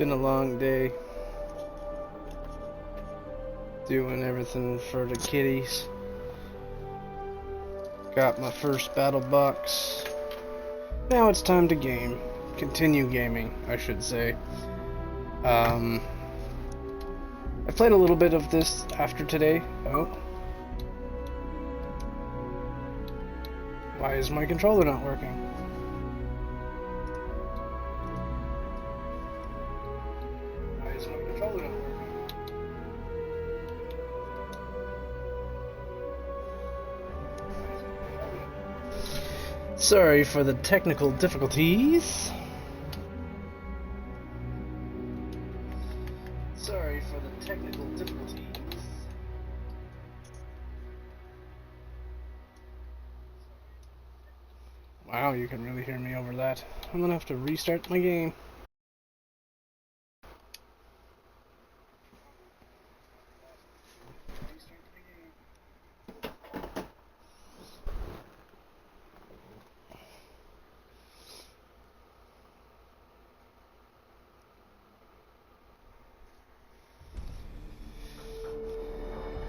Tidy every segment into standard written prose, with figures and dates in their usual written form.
Been a long day. Doing everything for the kitties. Got my first battle box. Now it's time to game. Continue gaming, I should say. I played a little bit of this after today. Oh. Why is my controller not working? Why is my controller not working? Sorry for the technical difficulties. Sorry for the technical difficulties. Wow, you can really hear me over that. I'm gonna have to restart my game.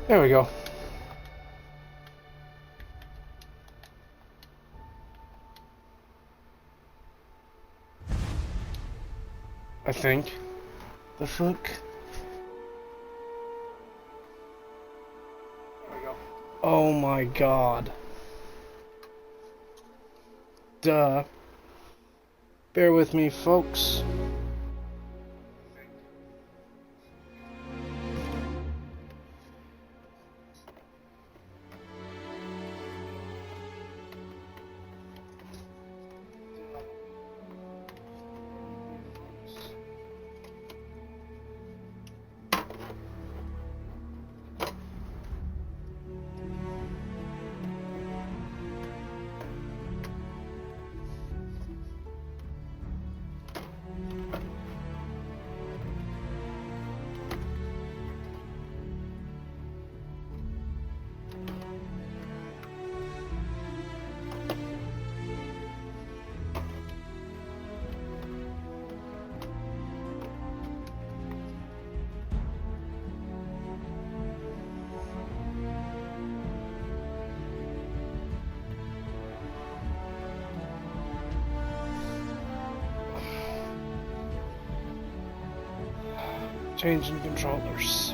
There we go. I think. The fuck? There we go. Oh my god. Duh. Bear with me, folks. Changing controllers.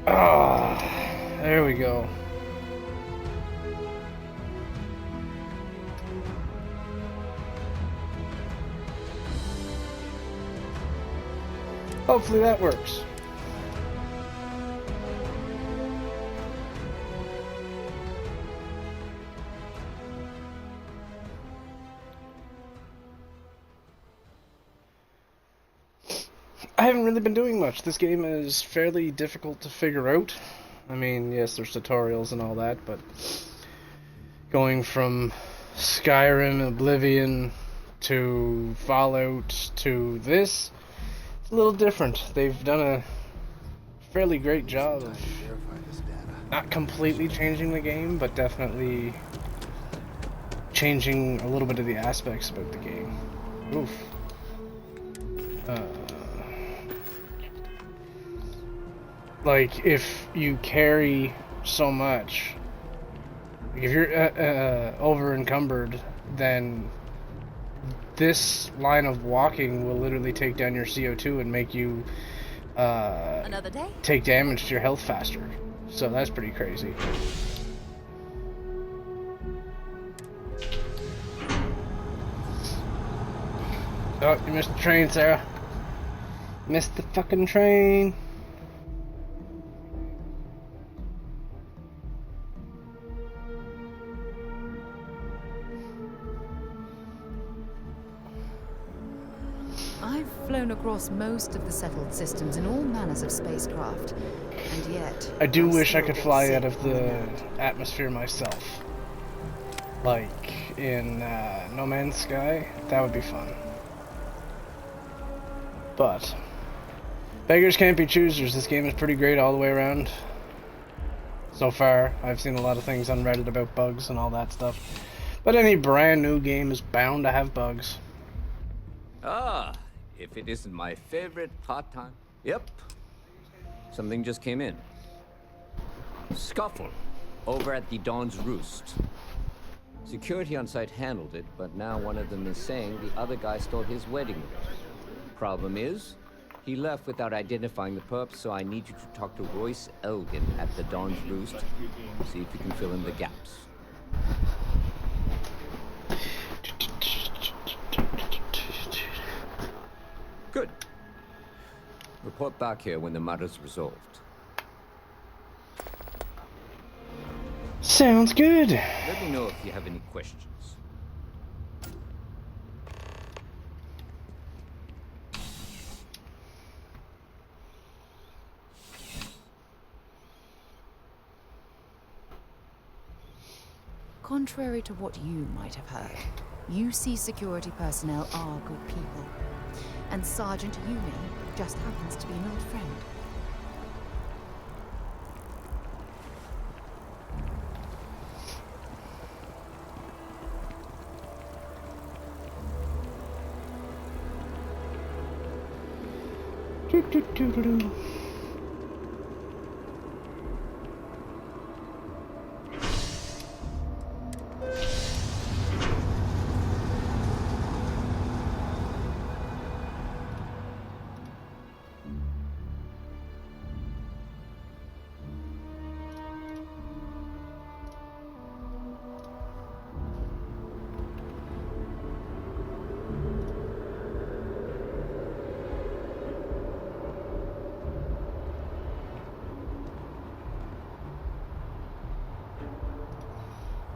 Ah, there we go. Hopefully that works. I haven't really been doing much. This game is fairly difficult to figure out. I mean, yes, there's tutorials and all that, but going from Skyrim, Oblivion, to Fallout, to this, it's a little different. They've done a fairly great job of not completely changing the game, but definitely changing a little bit of the aspects about the game. Oof. Like, if you carry so much, if you're over encumbered, then this line of walking will literally take down your CO2 and make you Another day? take damage to your health faster. So that's pretty crazy. Oh, you missed the train, Sarah. Missed the fucking train. I've flown across most of the settled systems in all manners of spacecraft, and yet... I do wish I could fly out of the atmosphere myself. like in No Man's Sky, that would be fun. But beggars can't be choosers. This game is pretty great all the way around. So far, I've seen a lot of things on Reddit about bugs and all that stuff. But any brand new game is bound to have bugs. Ah, if it isn't my favorite part-time. Yep. Something just came in. Scuffle over at the Dawn's Roost. Security on site handled it, but now one of them is saying the other guy stole his wedding ring. Problem is, he left without identifying the perp, so I need you to talk to Royce Elgin at the Dawn's Roost. See if you can fill in the gaps. Good. Report back here when the matter's resolved. Sounds good. Let me know if you have any questions. Contrary to what you might have heard, UC security personnel are good people. And Sergeant Yumi just happens to be an old friend.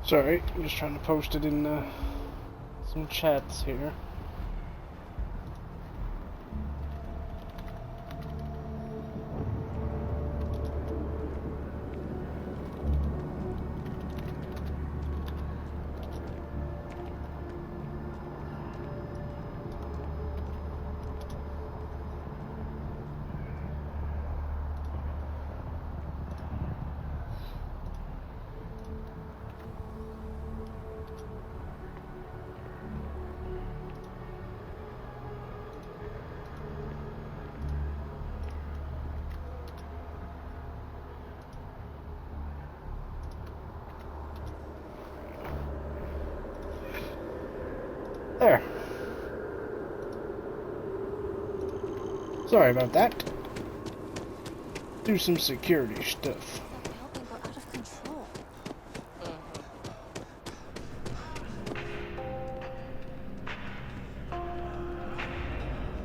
Sorry, I'm just trying to post it in some chats here. There. Sorry about that. Do some security stuff. Helping got out of control.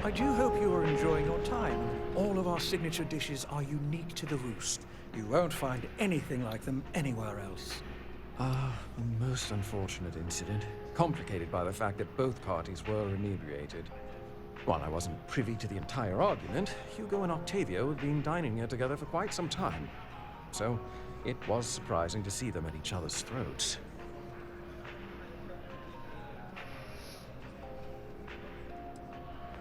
I do hope you are enjoying your time. All of our signature dishes are unique to the Roost. You won't find anything like them anywhere else. A most unfortunate incident, complicated by the fact that both parties were inebriated. While I wasn't privy to the entire argument, Hugo and Octavio had been dining here together for quite some time. So, it was surprising to see them at each other's throats.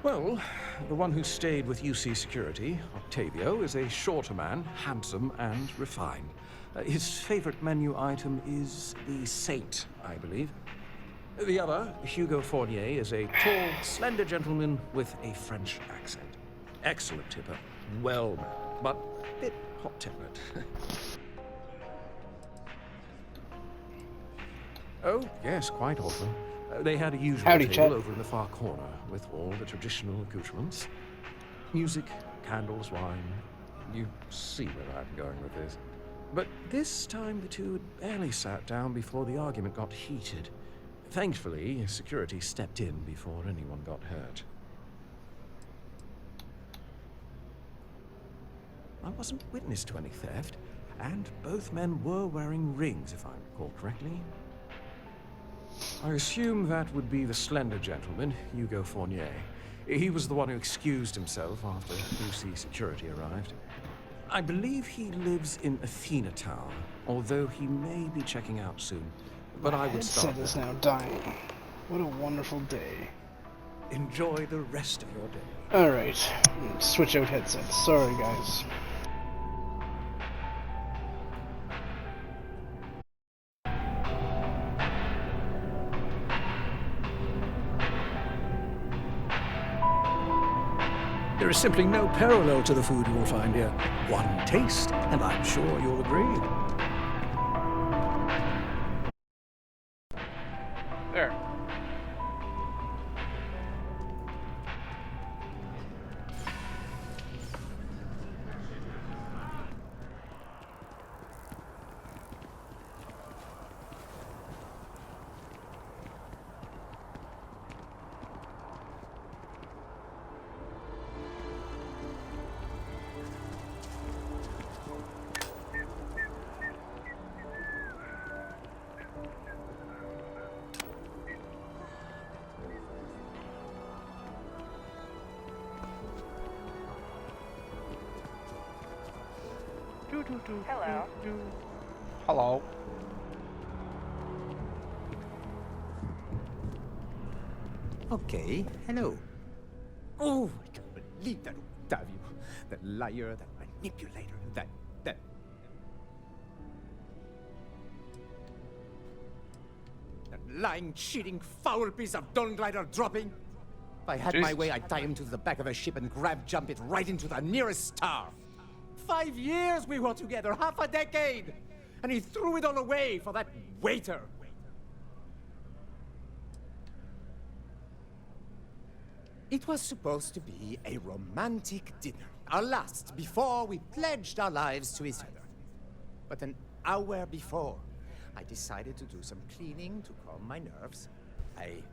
Well, the one who stayed with UC Security, Octavio, is a shorter man, handsome and refined. His favorite menu item is the Saint, I believe. The other, Hugo Fournier, is a tall, slender gentleman with a French accent. Excellent tipper, well-mannered, but a bit hot-tempered. Oh, yes, quite often. They had a usual Howdy, table chap. over in the far corner with all the traditional accoutrements. Music, candles, wine. You see where I'm going with this. But this time the two had barely sat down before the argument got heated. Thankfully, security stepped in before anyone got hurt. I wasn't witness to any theft, and both men were wearing rings, if I recall correctly. I assume that would be the slender gentleman, Hugo Fournier. He was the one who excused himself after UC security arrived. I believe he lives in Athena Tower, although he may be checking out soon. but I would start Headset is there. now dying. What a wonderful day. Enjoy the rest of your day. Alright, switch out headsets. Sorry, guys. There is simply no parallel to the food you will find here. One taste, and I'm sure you'll agree. There. Hello. Hello. Okay, hello. Oh, I can't believe that Octavio. That liar, that manipulator, that... That lying, cheating, foul piece of Dawn Glider dropping. If I had my Jesus. way, I'd tie him to the back of a ship and jump it right into the nearest star. 5 years we were together, half a decade! And he threw it all away for that waiter. It was supposed to be a romantic dinner, our last before we pledged our lives to each other. But an hour before, I decided to do some cleaning to calm my nerves. I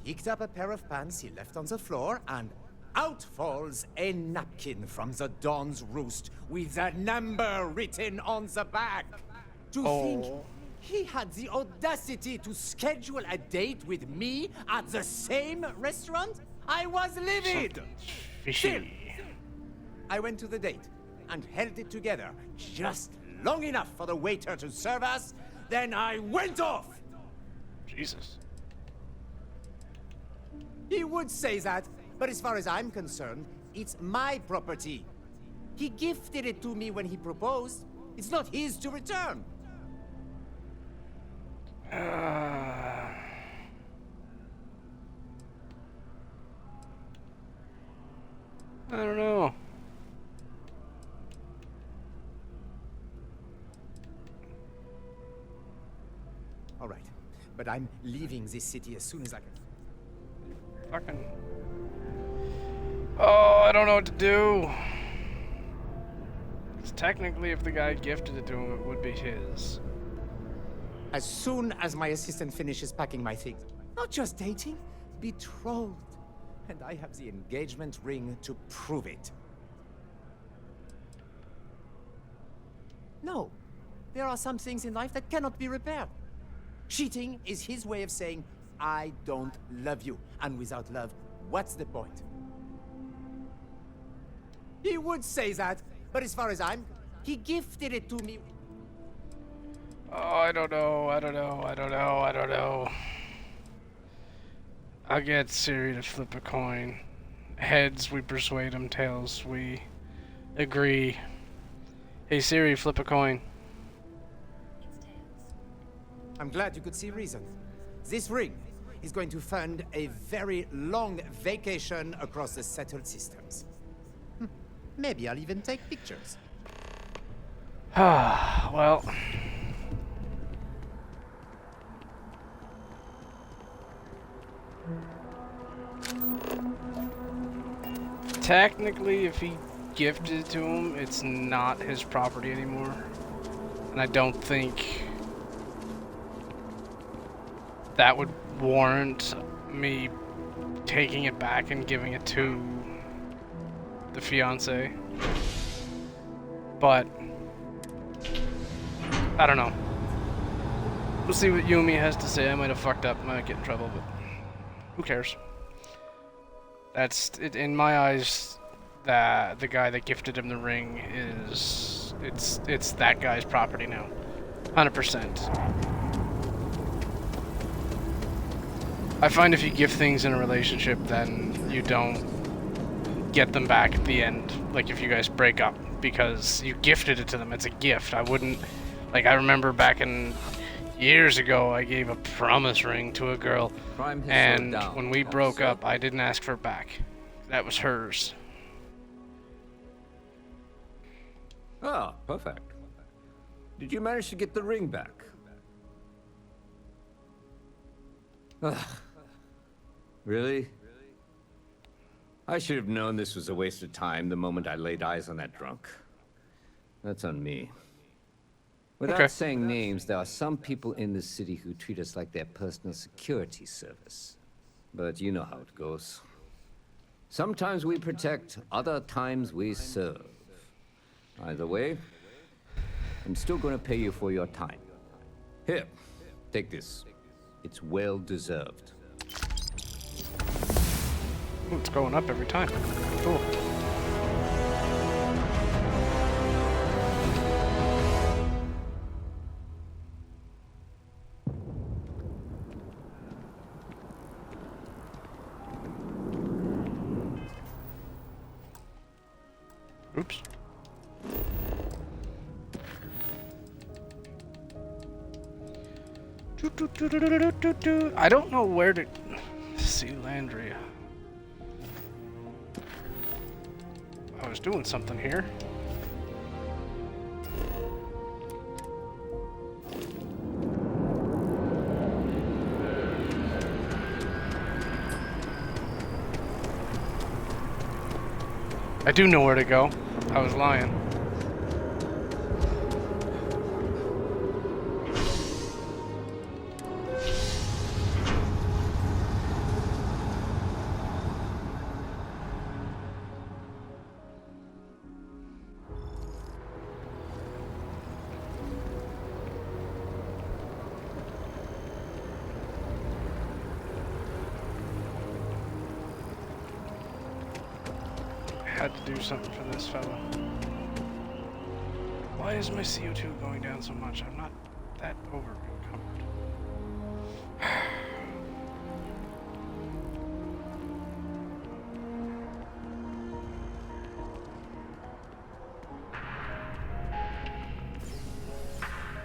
picked up a pair of pants he left on the floor, and out falls a napkin from the Dawn's Roost with a number written on the back. To think he had the audacity to schedule a date with me at the same restaurant? I was livid! Still, I went to the date and held it together just long enough for the waiter to serve us, then I went off! Jesus. He would say that, but as far as I'm concerned, it's my property. He gifted it to me when he proposed. It's not his to return. I don't know. All right, but I'm leaving this city as soon as I can. Fucking. Oh, I don't know what to do. 'Cause technically, if the guy gifted it to him, it would be his. As soon as my assistant finishes packing my things. Not just dating, betrothed. And I have the engagement ring to prove it. No, there are some things in life that cannot be repaired. Cheating is his way of saying, I don't love you. And without love, what's the point? He would say that, but as far as he gifted it to me. Oh, I don't know. I don't know. I don't know. I don't know. I'll get Siri to flip a coin. Heads, we persuade him. Tails, we agree. Hey Siri, flip a coin. I'm glad you could see reason. This ring is going to fund a very long vacation across the settled systems. Maybe I'll even take pictures. Well. Technically, if he gifted it to him, it's not his property anymore. And I don't think that would warrant me taking it back and giving it to the fiance. But I don't know. We'll see what Yumi has to say. I might have fucked up, might get in trouble, but who cares? That's it, in my eyes. That the guy that gifted him the ring is it's that guy's property now, 100%. I find if you give things in a relationship, then you don't get them back at the end. Like if you guys break up because you gifted it to them, it's a gift. I wouldn't, like, I remember back in years ago, I gave a promise ring to a girl, and when we broke up, I didn't ask for it back. That was hers. Ah, perfect. Did you manage to get the ring back? Ugh. Really? I should have known this was a waste of time the moment I laid eyes on that drunk. That's on me. Without saying names, there are some people in this city who treat us like their personal security service. But you know how it goes. Sometimes we protect, other times we serve. Either way, I'm still going to pay you for your time. Here, take this. It's well deserved. Ooh, it's going up every time. Cool. Oops. I don't know where to see Landria. I was doing something here. I do know where to go. I was lying. Had to do something for this fella. Why is my CO2 going down so much? I'm not that over encumbered.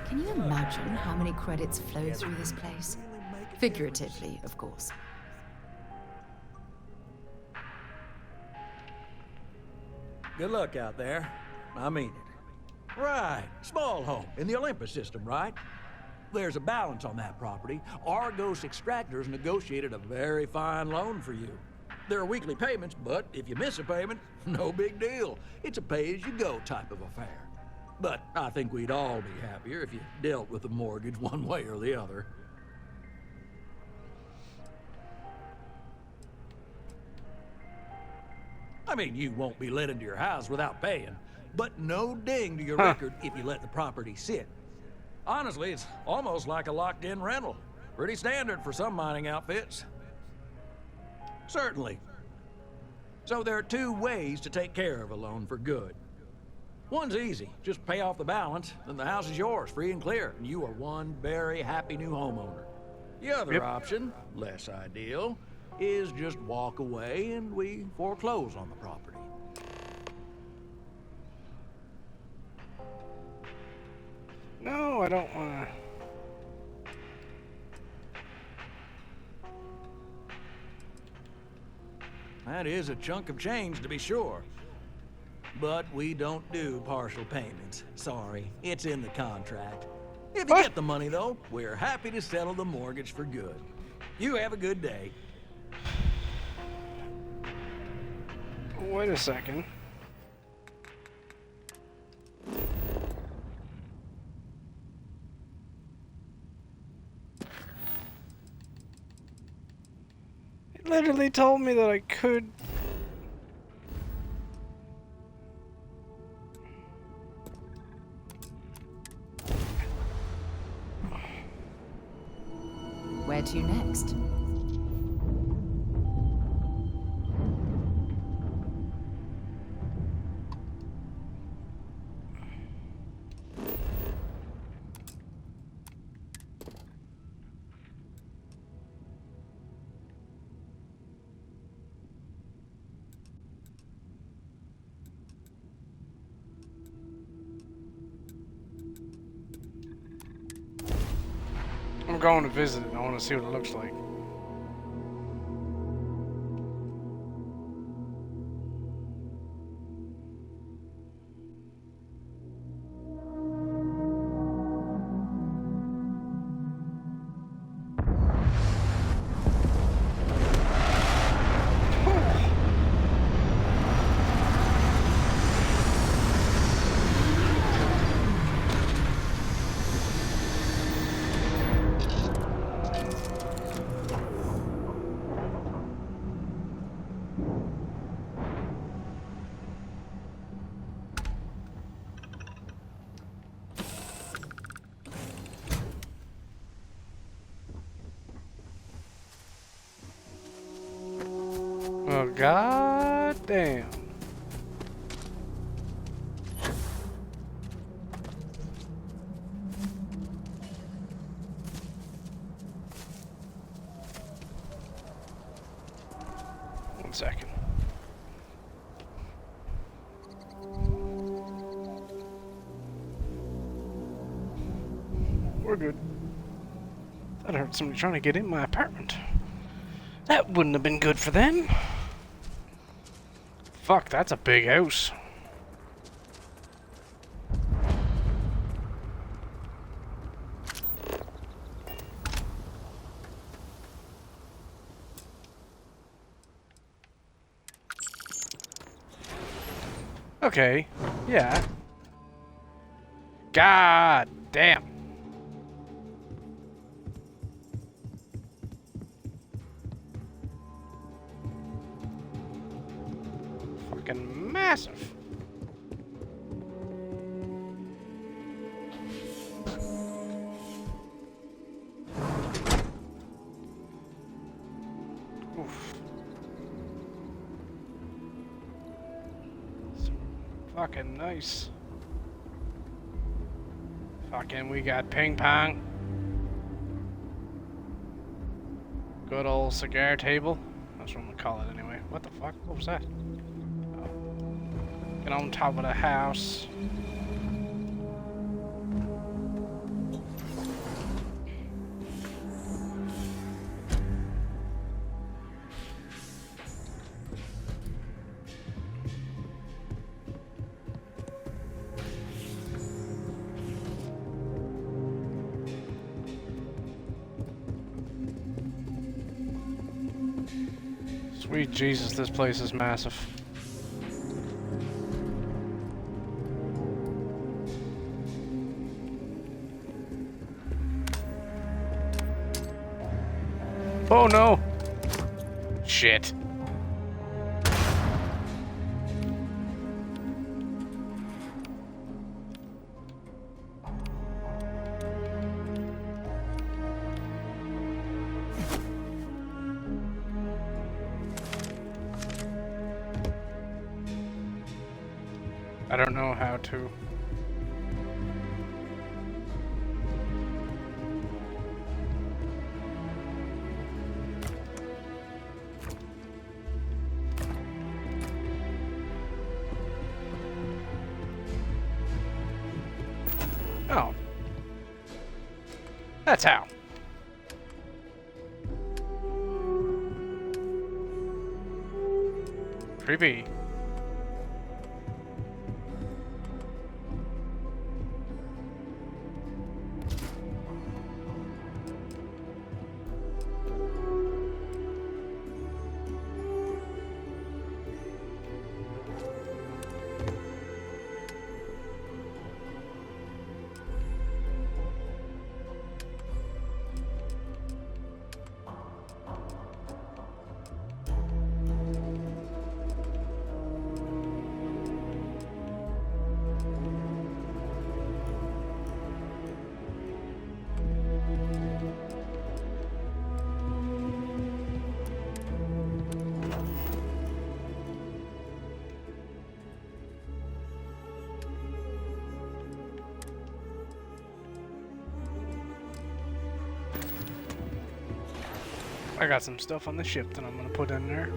Can you imagine how many credits flow through this place? Figuratively, of course. Good luck out there. I mean it. Right. Small home in the Olympus system, right? There's a balance on that property. Argos Extractors negotiated a very fine loan for you. There are weekly payments, but if you miss a payment, no big deal. It's a pay-as-you-go type of affair. But I think we'd all be happier if you dealt with the mortgage one way or the other. I mean, you won't be let into your house without paying, but no ding to your record if you let the property sit. Honestly, it's almost like a locked-in rental. Pretty standard for some mining outfits. Certainly. So there are two ways to take care of a loan for good. One's easy. Just pay off the balance, then the house is yours, free and clear, and you are one very happy new homeowner. The other option, less ideal, is just walk away and we foreclose on the property. No, I don't want to. That is a chunk of change, to be sure. But we don't do partial payments. Sorry, it's in the contract. If you get the money, though, we're happy to settle the mortgage for good. You have a good day. Wait a second. It literally told me that I could. Where to next? going to visit it and I want to see what it looks like. Oh, god damn. One second. We're good. Thought I heard somebody trying to get in my apartment. That wouldn't have been good for them. Fuck, that's a big house. Okay, yeah. God damn. Fucking massive. Oof. Fucking nice. Fucking, we got ping pong. Good old cigar table. That's what I'm gonna call it anyway. What the fuck? What was that? Oh. Get on top of the house. Sweet Jesus, this place is massive. Oh no! Shit. I don't know how to. Oh. That's how. Creepy. I got some stuff on the ship that I'm gonna put in there.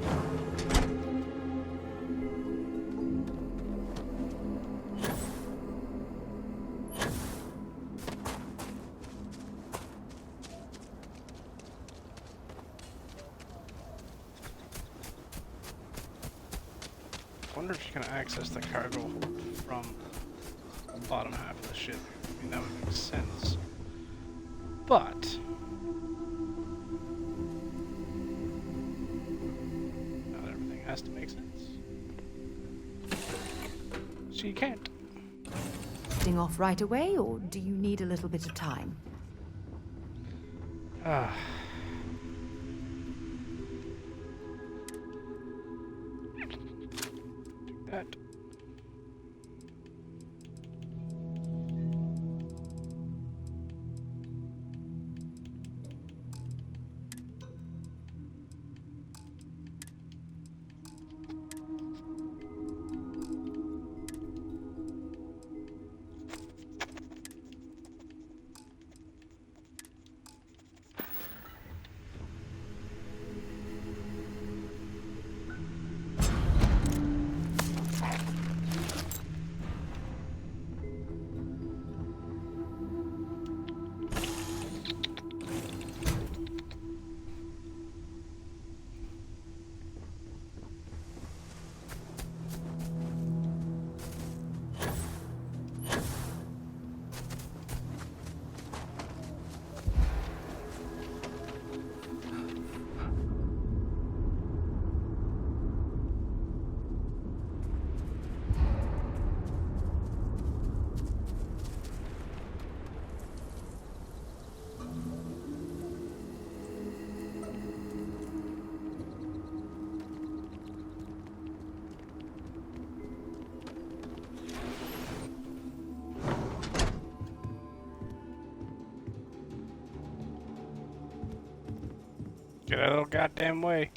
wonder if you can access the cargo hold from the bottom half of the ship. I mean, that would make sense. But not everything has to make sense. So you can't. Getting off right away, or do you need a little bit of time? Ah. That. Get out of the goddamn way.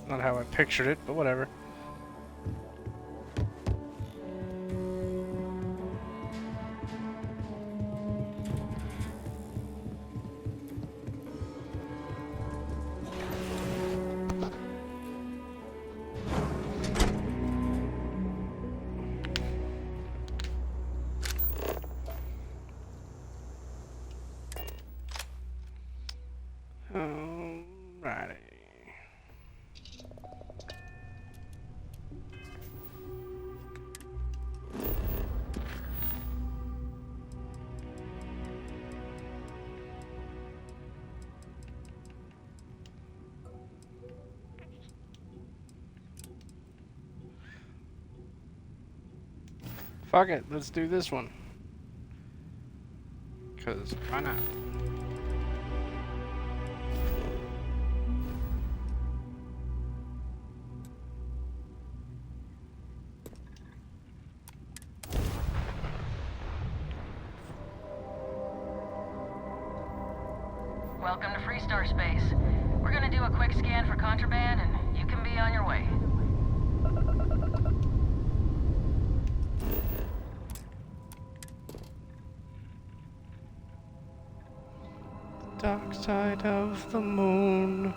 Not how I pictured it, but whatever. Alrighty. Fuck it, let's do this one. 'Cause why not? Welcome to Freestar Space. We're gonna do a quick scan for contraband, and you can be on your way. Dark side of the moon.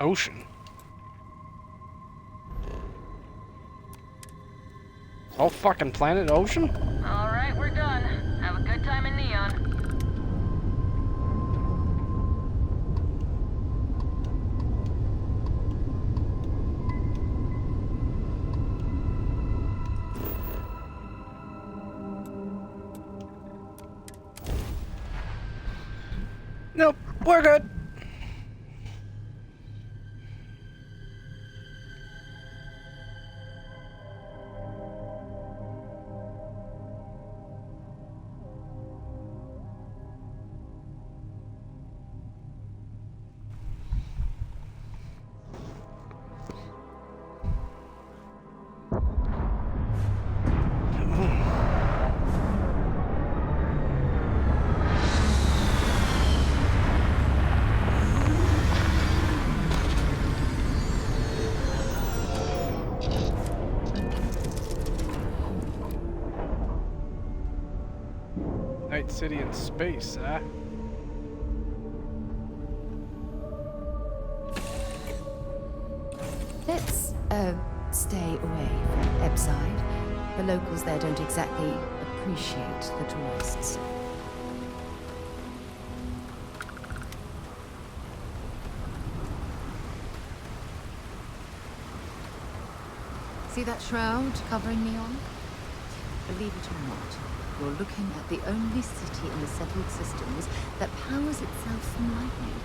Ocean. Whole fucking planet ocean? All right, we're done. Have a good time in Neon. Nope, we're good. city in space, huh? Let's, stay away from Ebside. The locals there don't exactly appreciate the tourists. See that shroud covering Neon? Believe it or not, you're looking at the only city in the settled systems that powers itself from lightning.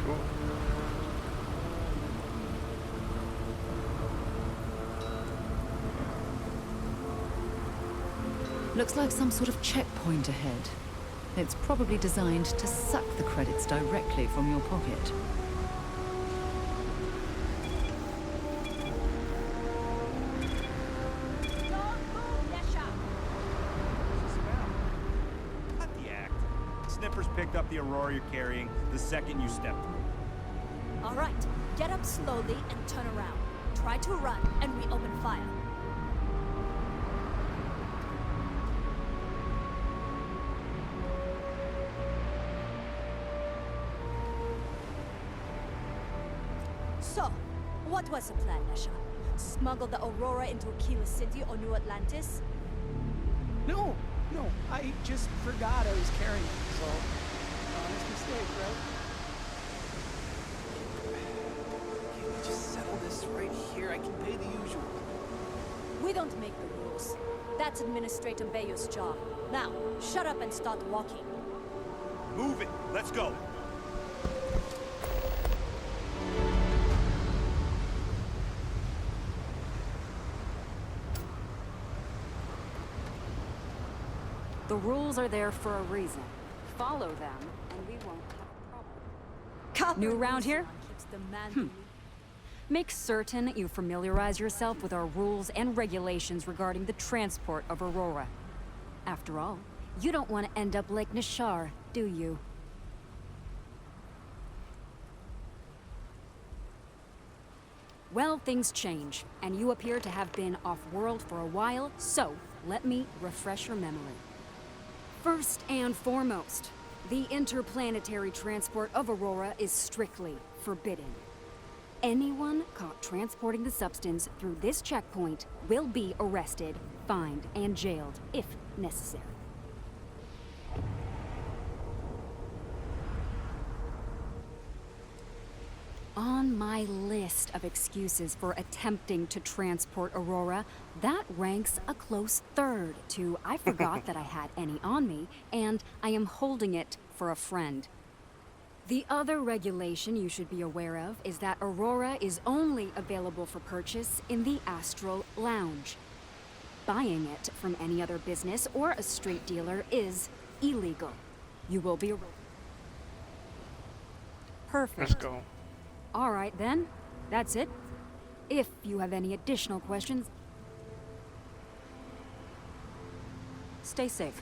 Cool. Looks like some sort of checkpoint ahead. It's probably designed to suck the credits directly from your pocket. Cut the act. Snippers picked up the Aurora you're carrying the second you stepped through. All right, get up slowly and turn around. Try to run, and we open fire. So, what was the plan, Nesha? Smuggle the Aurora into Aquila City or New Atlantis? No, I just forgot I was carrying it, so honest mistake, right? Can we just settle this right here? I can pay the usual. We don't make the rules. That's Administrator Bayo's job. Now, shut up and start walking. Move it. Let's go. The rules are there for a reason. Follow them, and we won't have a problem. New around here? Keeps the man Make certain you familiarize yourself with our rules and regulations regarding the transport of Aurora. After all, you don't want to end up like Nishar, do you? Well, things change, and you appear to have been off-world for a while, so let me refresh your memory. First and foremost, the interplanetary transport of Aurora is strictly forbidden. Anyone caught transporting the substance through this checkpoint will be arrested, fined, and jailed, if necessary. On my list of excuses for attempting to transport Aurora, that ranks a close third to I forgot that I had any on me, and I am holding it for a friend. The other regulation you should be aware of is that Aurora is only available for purchase in the Astral Lounge. Buying it from any other business or a street dealer is illegal. You will be arrested. Perfect. Let's go. All right, then. That's it. If you have any additional questions, stay safe.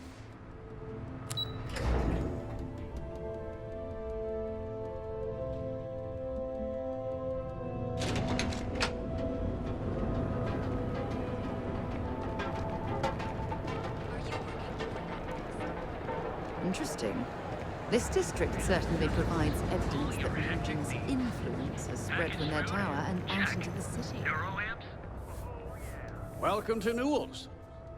Interesting. This district certainly provides evidence that Legion's influence has spread from their tower and out into the city. Welcome to Newell's.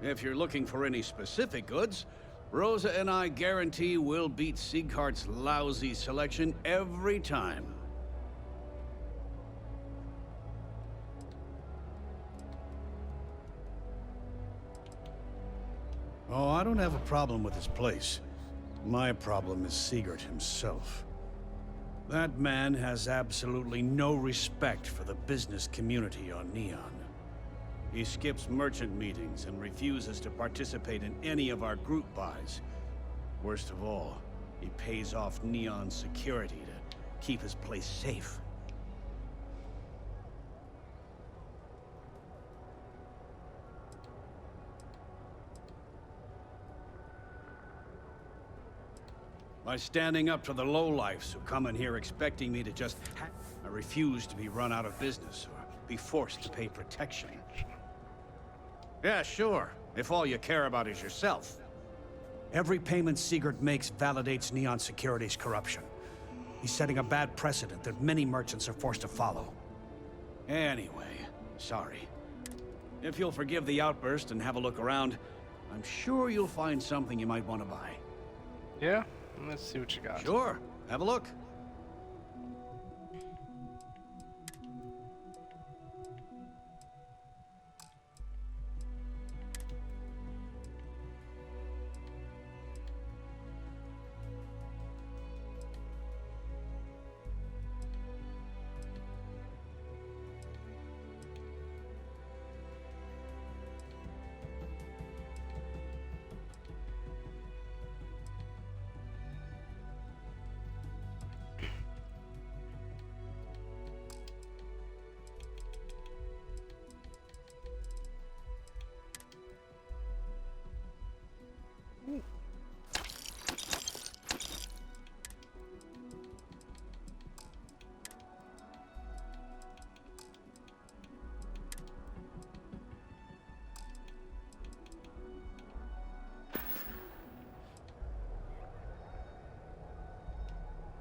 If you're looking for any specific goods, Rosa and I guarantee we'll beat Sieghart's lousy selection every time. Oh, I don't have a problem with this place. My problem is Siegert himself. That man has absolutely no respect for the business community on Neon. He skips merchant meetings and refuses to participate in any of our group buys. Worst of all, he pays off Neon's security to keep his place safe. By standing up to the lowlifes who come in here expecting me to just I refuse to be run out of business or be forced to pay protection. Yeah, sure, if all you care about is yourself. Every payment Sigurd makes validates Neon Security's corruption. He's setting a bad precedent that many merchants are forced to follow. Anyway, sorry. If you'll forgive the outburst and have a look around, I'm sure you'll find something you might want to buy. Yeah? Let's see what you got. Sure. Have a look.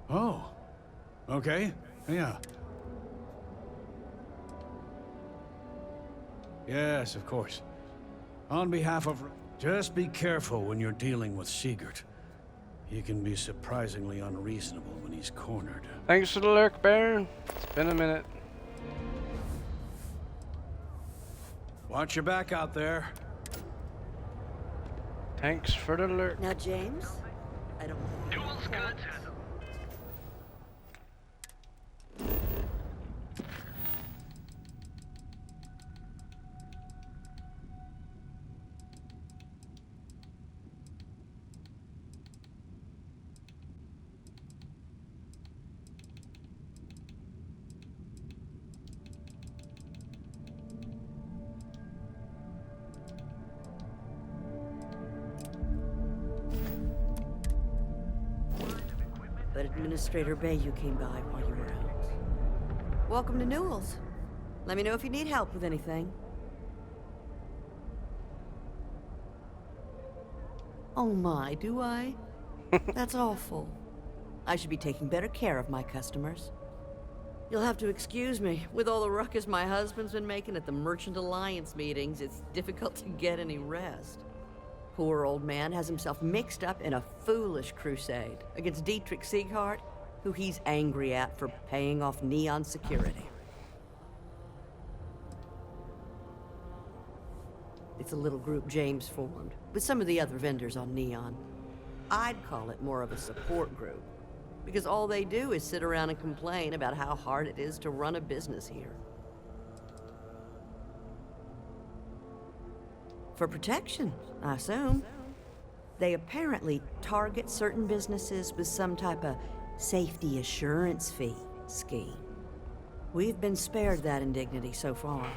Oh. Okay. Yeah. Yes, of course. On behalf of... Just be careful when you're dealing with Sigurd. He can be surprisingly unreasonable when he's cornered. Thanks for the lurk, Baron. It's been a minute. Watch your back out there. Thanks for the lurk. Now, James, I don't... Duel's good. But Administrator Bayou came by while you were out. Welcome to Newell's. Let me know if you need help with anything. Oh my, do I? That's awful. I should be taking better care of my customers. You'll have to excuse me. With all the ruckus my husband's been making at the Merchant Alliance meetings, it's difficult to get any rest. Poor old man has himself mixed up in a foolish crusade against Dietrich Sieghart, who he's angry at for paying off Neon Security. It's a little group James formed, with some of the other vendors on Neon. I'd call it more of a support group, because all they do is sit around and complain about how hard it is to run a business here. For protection, I assume. They apparently target certain businesses with some type of safety assurance fee scheme. We've been spared that indignity so far,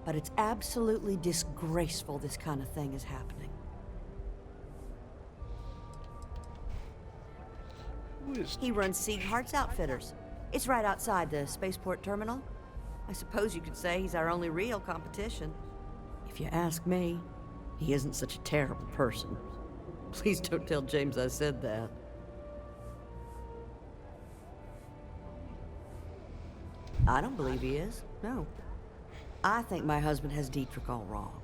but it's absolutely disgraceful this kind of thing is happening. He runs Sieghart's Outfitters. It's right outside the spaceport terminal. I suppose you could say he's our only real competition. If you ask me, he isn't such a terrible person. Please don't tell James I said that. I don't believe he is, no. I think my husband has Dietrich all wrong.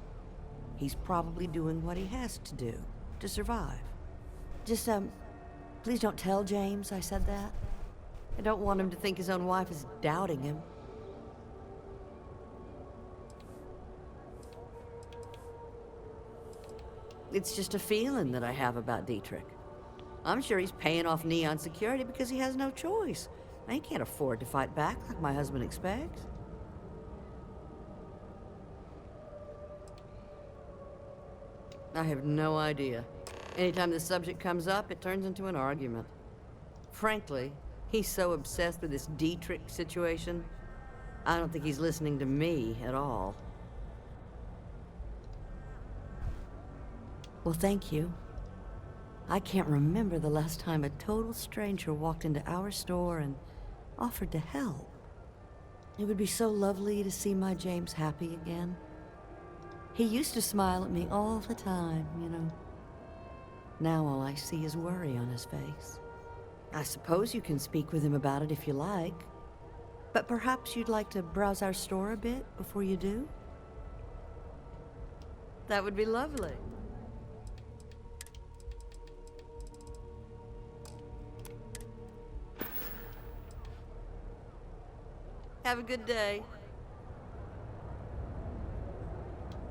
He's probably doing what he has to do to survive. Just, please don't tell James I said that. I don't want him to think his own wife is doubting him. It's just a feeling that I have about Dietrich. I'm sure he's paying off Neon Security because he has no choice. He can't afford to fight back like my husband expects. I have no idea. Anytime the subject comes up, it turns into an argument. Frankly, he's so obsessed with this Dietrich situation, I don't think he's listening to me at all. Well, thank you. I can't remember the last time a total stranger walked into our store and offered to help. It would be so lovely to see my James happy again. He used to smile at me all the time, you know. Now all I see is worry on his face. I suppose you can speak with him about it if you like. But perhaps you'd like to browse our store a bit before you do? That would be lovely. Have a good day.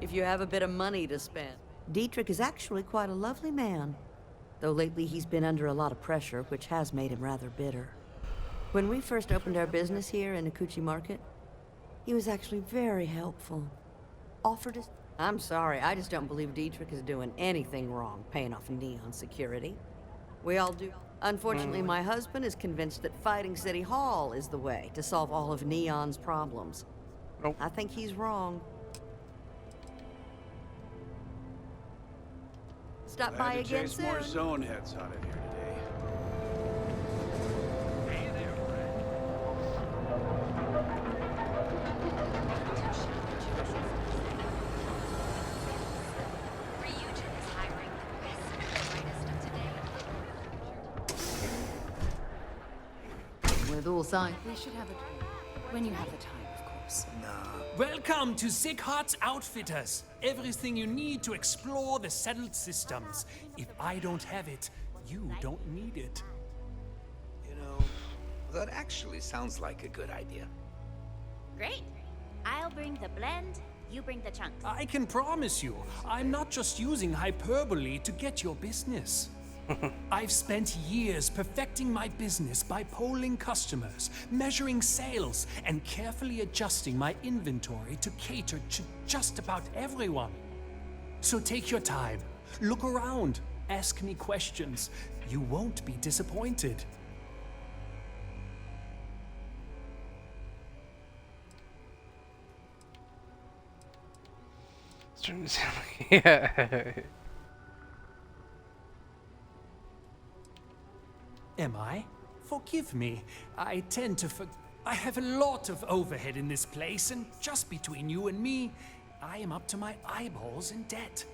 If you have a bit of money to spend. Dietrich is actually quite a lovely man, though lately he's been under a lot of pressure, which has made him rather bitter. When we first opened our business here in Akuchi Market, he was actually very helpful. Offered us... I'm sorry, I just don't believe Dietrich is doing anything wrong paying off Neon security. We all do. Unfortunately, my husband is convinced that fighting City Hall is the way to solve all of Neon's problems. Nope. I think he's wrong. Stop by again chase soon. more zone heads out of here today. With all sides, we should have it when you have the time, of course. Welcome to Sighardt's Outfitters. Everything you need to explore the settled systems. If I don't have it, you don't need it. You know, that actually sounds like a good idea. Great. I'll bring the blend, you bring the chunks. I can promise you, I'm not just using hyperbole to get your business. I've spent years perfecting my business by polling customers, measuring sales, and carefully adjusting my inventory to cater to just about everyone. So take your time, look around, ask me questions. You won't be disappointed. Yeah. Am I? Forgive me. I tend to I have a lot of overhead in this place, and just between you and me, I am up to my eyeballs in debt.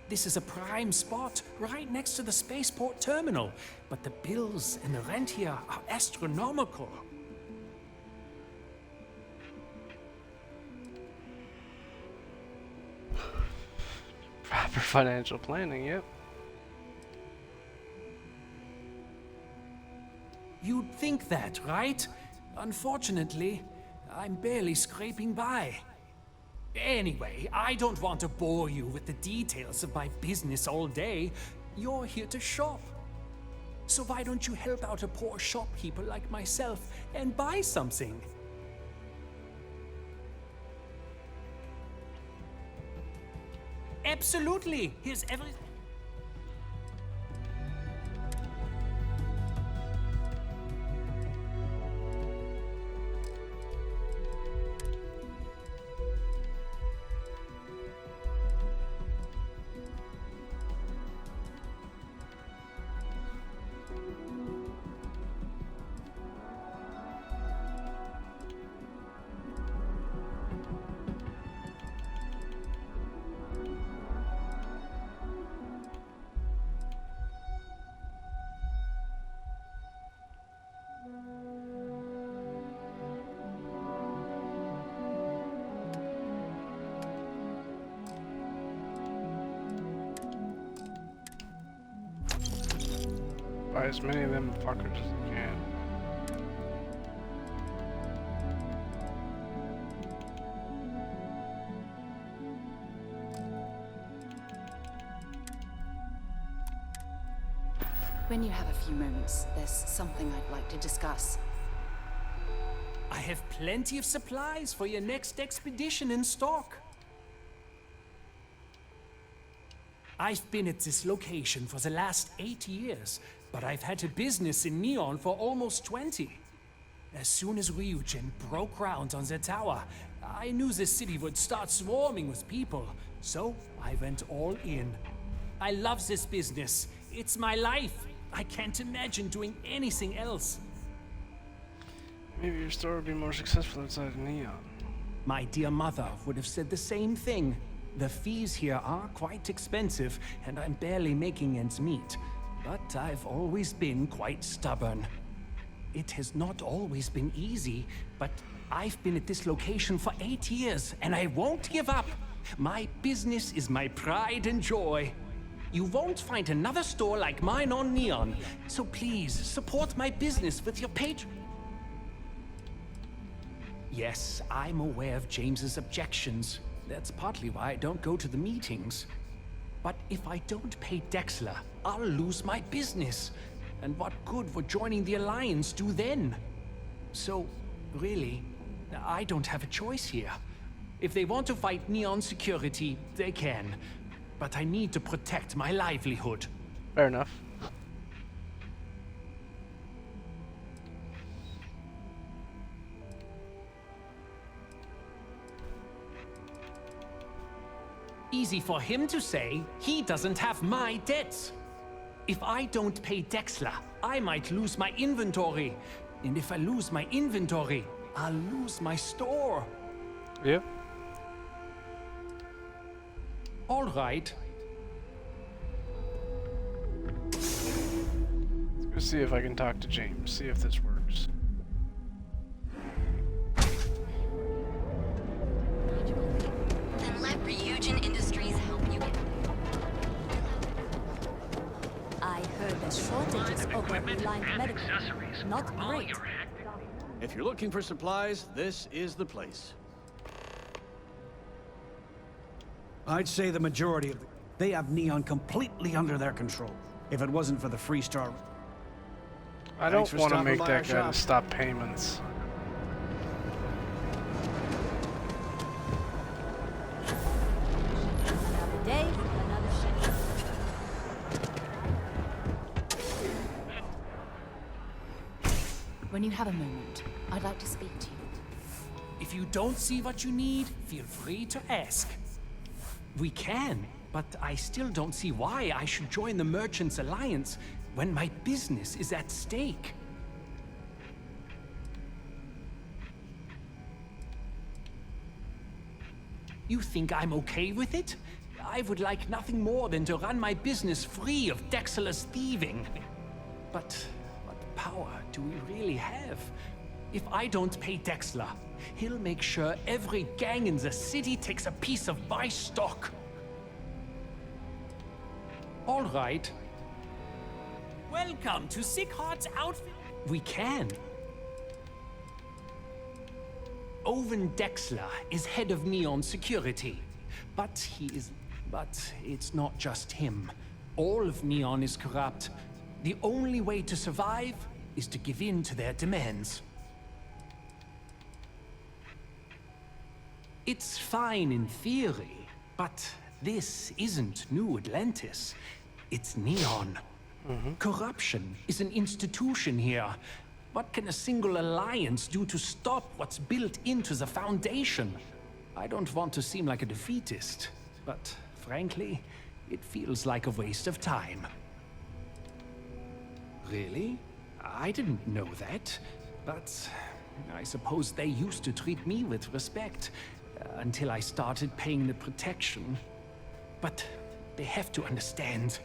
This is a prime spot, right next to the spaceport terminal, but the bills and the rent here are astronomical. Proper financial planning, yep. You'd think that, right? Unfortunately, I'm barely scraping by. Anyway, I don't want to bore you with the details of my business all day. You're here to shop. So why don't you help out a poor shopkeeper like myself and buy something? Absolutely! Here's everything. Buy as many of them fuckers as you can. When you have a few moments, there's something I'd like to discuss. I have plenty of supplies for your next expedition in stock. I've been at this location for the last 8 years, but I've had a business in Neon for almost 20. As soon as Ryujin broke ground on the tower, I knew the city would start swarming with people, so I went all in. I love this business. It's my life. I can't imagine doing anything else. Maybe your store would be more successful outside of Neon. My dear mother would have said the same thing. The fees here are quite expensive, and I'm barely making ends meet. But I've always been quite stubborn. It has not always been easy, but I've been at this location for 8 years, and I won't give up. My business is my pride and joy. You won't find another store like mine on Neon, so please support my business with your Patreon. Yes, I'm aware of James's objections. That's partly why I don't go to the meetings. But if I don't pay Dexler, I'll lose my business. And what good would joining the Alliance do then? So, really, I don't have a choice here. If they want to fight Neon Security, they can. But I need to protect my livelihood. Fair enough. Easy for him to say, he doesn't have my debts. If I don't pay Dexler, I might lose my inventory. And if I lose my inventory, I'll lose my store. Yep. All right. Let's go see if I can talk to James, see if this works. Then let Ryujin Industries help you get. I heard the shortages over Reliant Medical. Not great. If you're looking for supplies, this is the place. I'd say the majority of they have Neon completely under their control. If it wasn't for the Freestar... I don't want to make that guy to stop payments. Another day, another shift. When you have a moment, I'd like to speak to you. If you don't see what you need, feel free to ask. We can, but I still don't see why I should join the Merchants Alliance when my business is at stake. You think I'm okay with it? I would like nothing more than to run my business free of Dexter's thieving. But what power do we really have? If I don't pay Dexter, he'll make sure every gang in the city takes a piece of my stock. All right. Welcome to Sickheart's outfit. We can. Owen Dexler is head of Neon Security. But it's not just him. All of Neon is corrupt. The only way to survive is to give in to their demands. It's fine in theory, but this isn't New Atlantis. It's Neon. Corruption is an institution here. What can a single alliance do to stop what's built into the foundation? I don't want to seem like a defeatist, but frankly, it feels like a waste of time. Really? I didn't know that, but I suppose they used to treat me with respect. Until I started paying the protection. But they have to understand.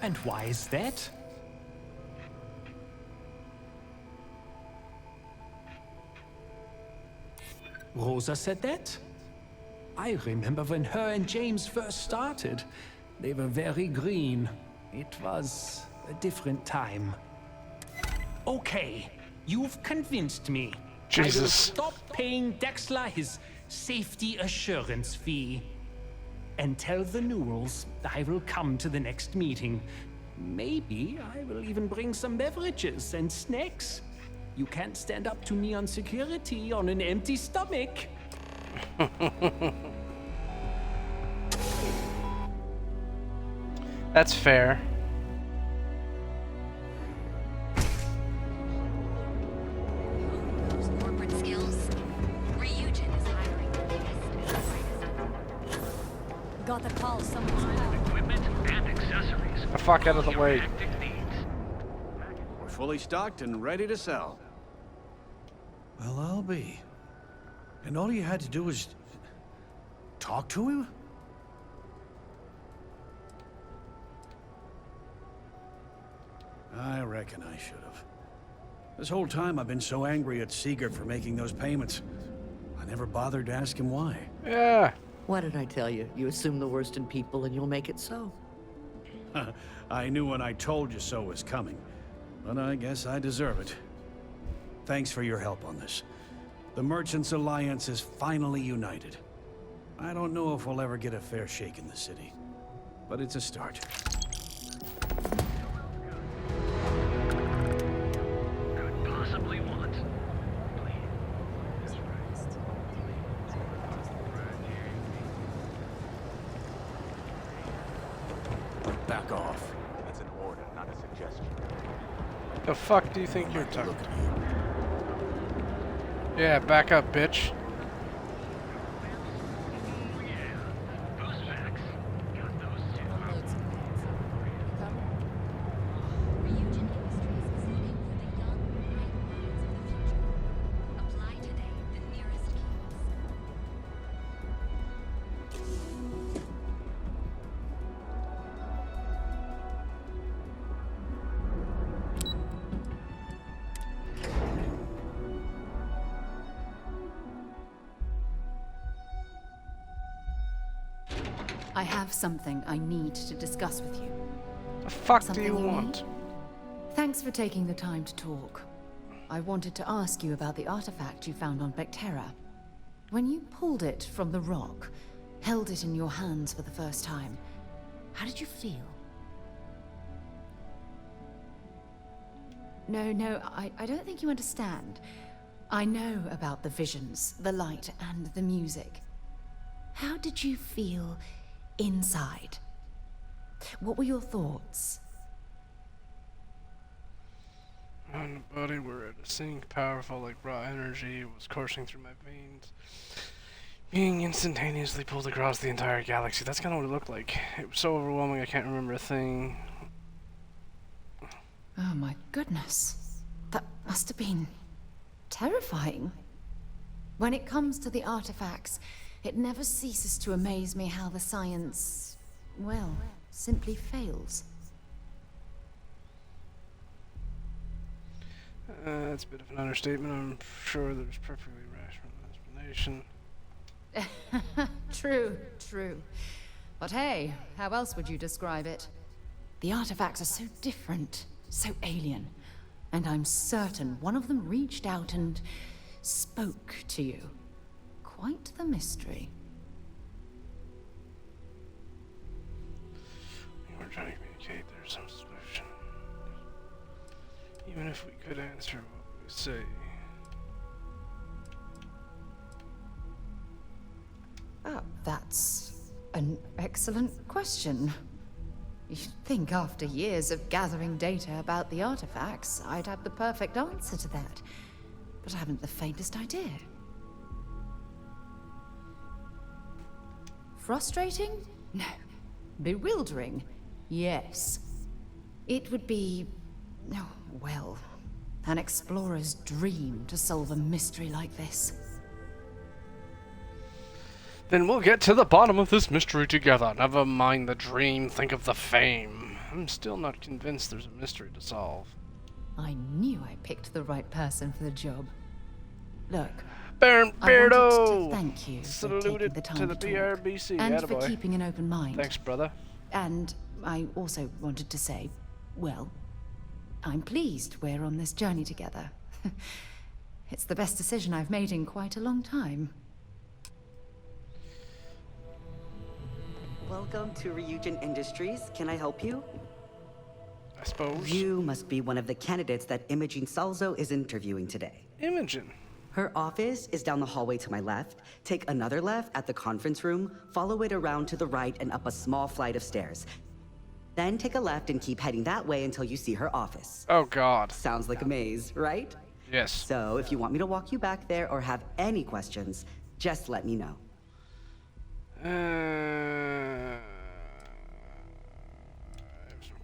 And why is that? Rosa said that? I remember when her and James first started. They were very green. It was a different time. Okay, you've convinced me. Jesus. I will stop paying Dexler his safety assurance fee. And tell the Newells I will come to the next meeting. Maybe I will even bring some beverages and snacks. You can't stand up to Neon Security on an empty stomach. That's fair. Got a call, someone's home. Equipment and accessories. The fuck out of the way. We're fully stocked and ready to sell. Well, I'll be. And all you had to do was... talk to him? I reckon I should have. This whole time I've been so angry at Sigurd for making those payments. I never bothered to ask him why. Yeah. What did I tell you? You assume the worst in people and you'll make it so. I knew when I told you so was coming, but I guess I deserve it. Thanks for your help on this. The Merchants Alliance is finally united. I don't know if we'll ever get a fair shake in the city, but it's a start. Could possibly want. Back off. It's an order, not a suggestion. The fuck do you think you're talking? Yeah, back up, bitch. I have something I need to discuss with you. The fuck Something do you you want? Thanks for taking the time to talk. I wanted to ask you about the artifact you found on Vectera. When you pulled it from the rock, held it in your hands for the first time, how did you feel? No, I don't think you understand. I know about the visions, the light, and the music. How did you feel inside? What were your thoughts? On the body were at a sync, powerful like raw energy was coursing through my veins, being instantaneously pulled across the entire galaxy. That's kind of what it looked like. It was so overwhelming I can't remember a thing. Oh my goodness. That must have been terrifying. When it comes to the artifacts, it never ceases to amaze me how the science, well, simply fails. That's a bit of an understatement. I'm sure there's perfectly rational explanation. True. But hey, how else would you describe it? The artifacts are so different, so alien. And I'm certain one of them reached out and spoke to you. Quite the mystery. We were trying to communicate. There's some solution. Even if we could answer what we say. That's an excellent question. You'd think after years of gathering data about the artifacts, I'd have the perfect answer to that. But I haven't the faintest idea. Frustrating? No. Bewildering? Yes. It would be, oh, well, an explorer's dream to solve a mystery like this. Then we'll get to the bottom of this mystery together. Never mind the dream, think of the fame. I'm still not convinced there's a mystery to solve. I knew I picked the right person for the job. Look, Baron I wanted Beardo! to thank you for Saluted taking the to time the to talk, BRBC, and attaboy. for keeping an open mind. Thanks, brother. And I also wanted to say, well, I'm pleased we're on this journey together. It's the best decision I've made in quite a long time. Welcome to Ryujin Industries. Can I help you? I suppose. You must be one of the candidates that Imogen Salzo is interviewing today. Imogen? Her office is down the hallway to my left. Take another left at the conference room, follow it around to the right and up a small flight of stairs. Then take a left and keep heading that way until you see her office. Oh god. Sounds like a maze, right? Yes. So if you want me to walk you back there or have any questions, just let me know.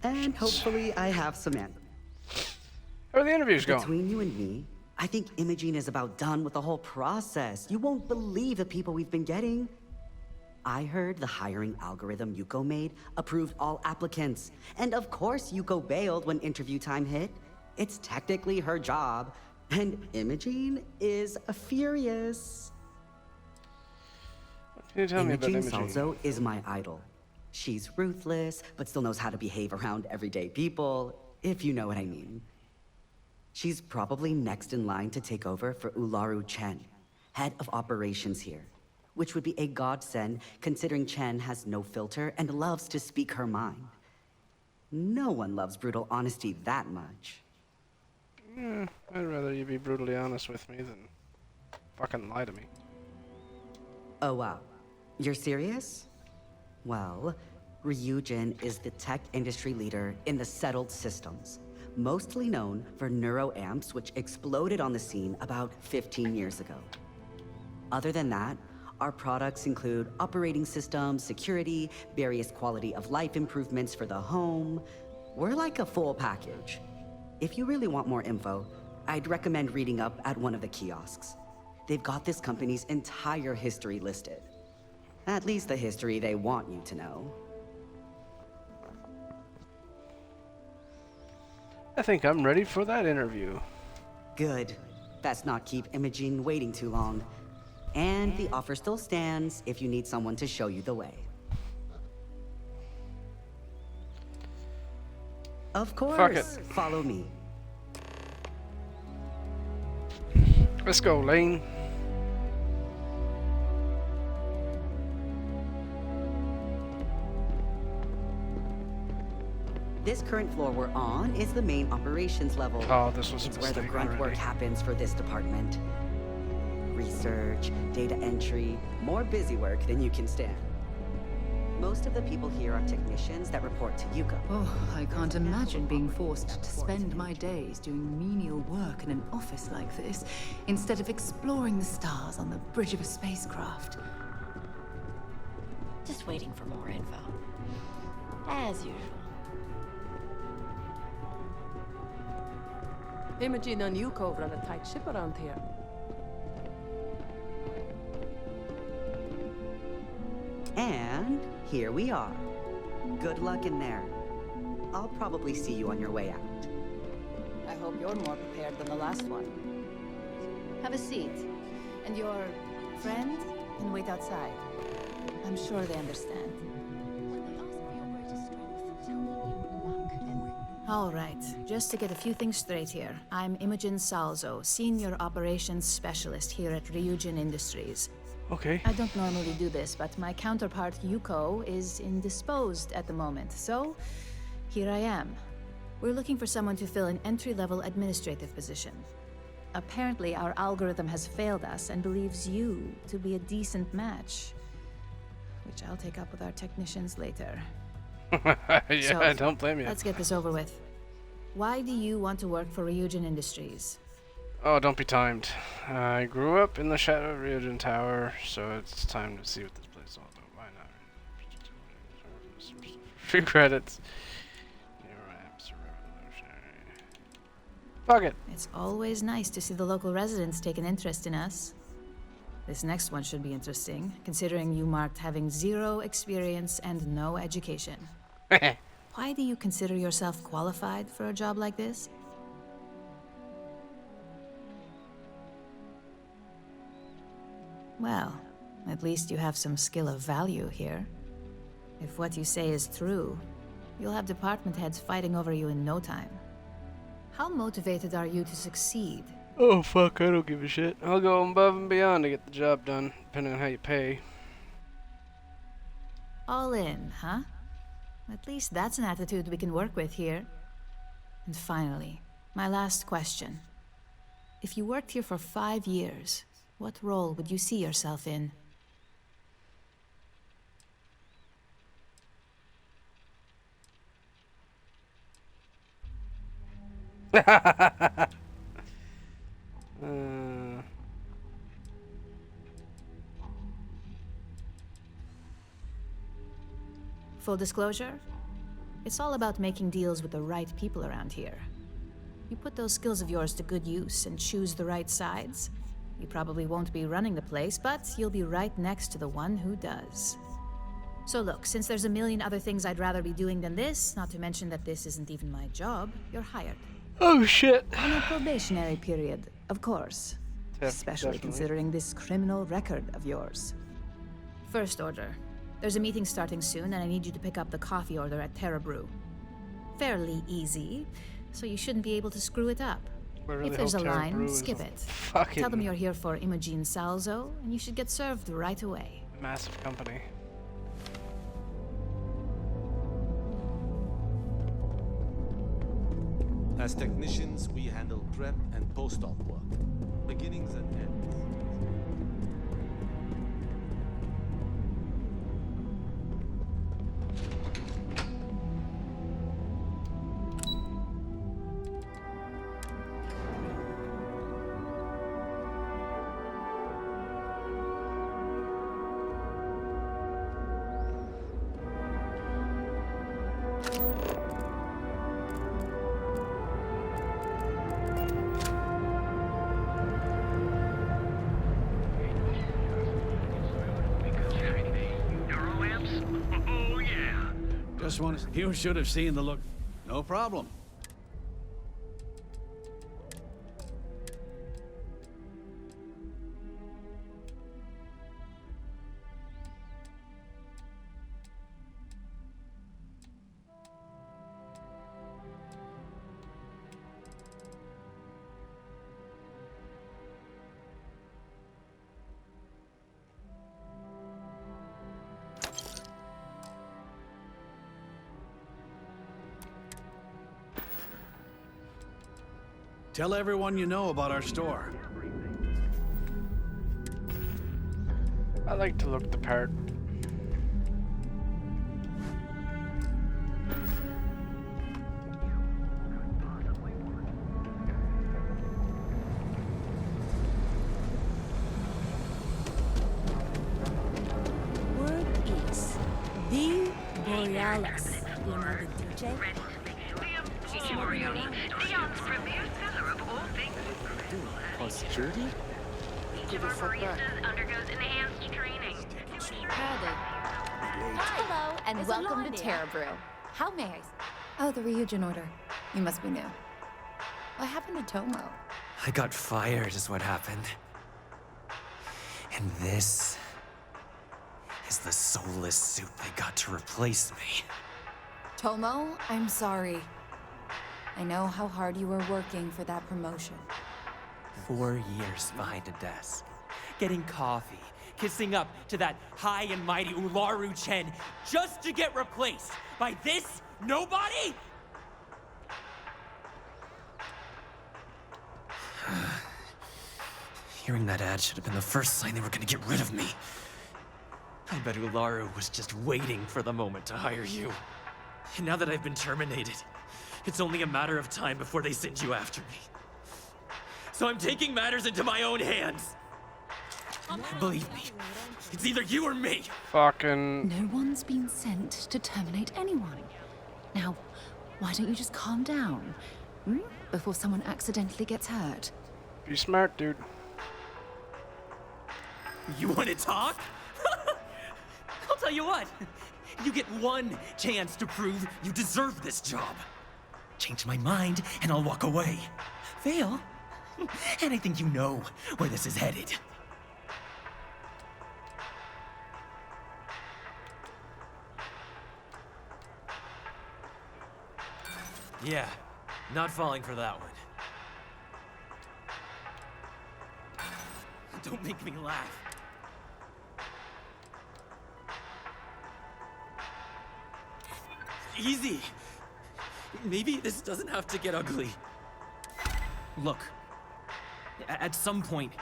And hopefully I have some answers. How are the interviews going? Between you and me, I think Imogene is about done with the whole process. You won't believe the people we've been getting. I heard the hiring algorithm Yuko made approved all applicants. And of course Yuko bailed when interview time hit. It's technically her job. And Imogene is furious. Can you tell me about Imogene Imogene? Salzo is my idol. She's ruthless, but still knows how to behave around everyday people, if you know what I mean. She's probably next in line to take over for Ularu Chen, head of operations here, which would be a godsend considering Chen has no filter and loves to speak her mind. No one loves brutal honesty that much. I'd rather you be brutally honest with me than fucking lie to me. Oh wow, you're serious? Well, Ryujin is the tech industry leader in the settled systems, mostly known for neuroamps, which exploded on the scene about 15 years ago. Other than that, our products include operating systems, security, various quality of life improvements for the home. We're like a full package. If you really want more info, I'd recommend reading up at one of the kiosks. They've got this company's entire history listed. At least the history they want you to know. I think I'm ready for that interview. Good. Let's not keep Imogene waiting too long. And the offer still stands if you need someone to show you the way. Of course. Fuck it. Follow me. Let's go, Lane. This current floor we're on is the main operations level. Oh, this was a It's where the mistake grunt work already. happens for this department. Research, data entry, more busy work than you can stand. Most of the people here are technicians that report to Yuko. Oh, I can't imagine being forced to spend my days doing menial work in an office like this, instead of exploring the stars on the bridge of a spacecraft. Just waiting for more info. As usual. Imogene and Yuko run a tight ship around here. And here we are. Good luck in there. I'll probably see you on your way out. I hope you're more prepared than the last one. Have a seat. And your friend can wait outside. I'm sure they understand. All right, just to get a few things straight here. I'm Imogen Salzo, Senior Operations Specialist here at Ryujin Industries. Okay. I don't normally do this, but my counterpart Yuko is indisposed at the moment, so here I am. We're looking for someone to fill an entry-level administrative position. Apparently, our algorithm has failed us and believes you to be a decent match, which I'll take up with our technicians later. Yeah, So, don't blame you. Let's get this over with. Why do you want to work for Ryujin Industries? Oh, don't be timed. I grew up in the shadow of Ryujin Tower, so it's time to see what this place is all about. Why not? Free credits. Fuck it. It's always nice to see the local residents take an interest in us. This next one should be interesting, considering you marked having 0 experience and no education. Why do you consider yourself qualified for a job like this? Well, at least you have some skill of value here. If what you say is true, you'll have department heads fighting over you in no time. How motivated are you to succeed? Oh fuck, I don't give a shit. I'll go above and beyond to get the job done, depending on how you pay. All in, huh? At least that's an attitude we can work with here. And finally, my last question. If you worked here for 5 years, what role would you see yourself in? Full disclosure, it's all about making deals with the right people around here. You put those skills of yours to good use and choose the right sides. You probably won't be running the place, but you'll be right next to the one who does. So look, since there's a million other things I'd rather be doing than this, not to mention that this isn't even my job, you're hired. Oh shit. On a probationary period, of course. Especially Definitely. considering this criminal record of yours. First order. There's a meeting starting soon, and I need you to pick up the coffee order at Terra Brew. Fairly easy, so you shouldn't be able to screw it up. Really If there's a hope Terra line, Brew is skip a it. fucking Tell them you're here for Imogen Salzo, and you should get served right away. massive company. As technicians, we handle prep and post-op work. Beginnings and ends. Just want to... You should have seen the look. No problem. Tell everyone you know about our store. I like to look the part. Word is the Borealis. You know the DJ? Neon's premier seller of all things. On security? Each of our baristas undergoes enhanced training. Hello, and There's a welcome line to there. Terra Brew. How may I... Oh, the reunion order. You must be new. What happened to Tomo? I got fired is what happened. And this is the soulless suit they got to replace me. Tomo, I'm sorry. I know how hard you were working for that promotion. 4 years behind a desk, getting coffee, kissing up to that high and mighty Ularu Chen, just to get replaced by this nobody? Hearing that ad should have been the first sign they were gonna get rid of me. I bet Ularu was just waiting for the moment to hire you. And now that I've been terminated, it's only a matter of time before they send you after me. So I'm taking matters into my own hands. Believe me, it's either you or me. Fucking... No one's been sent to terminate anyone. Now, why don't you just calm down? Before someone accidentally gets hurt. Be smart, dude. You want to talk? I'll tell you what. You get one chance to prove you deserve this job. Change my mind, and I'll walk away. Fail, and I think you know where this is headed. Yeah, not falling for that one. Don't make me laugh. Easy. Maybe this doesn't have to get ugly. Look, at some point,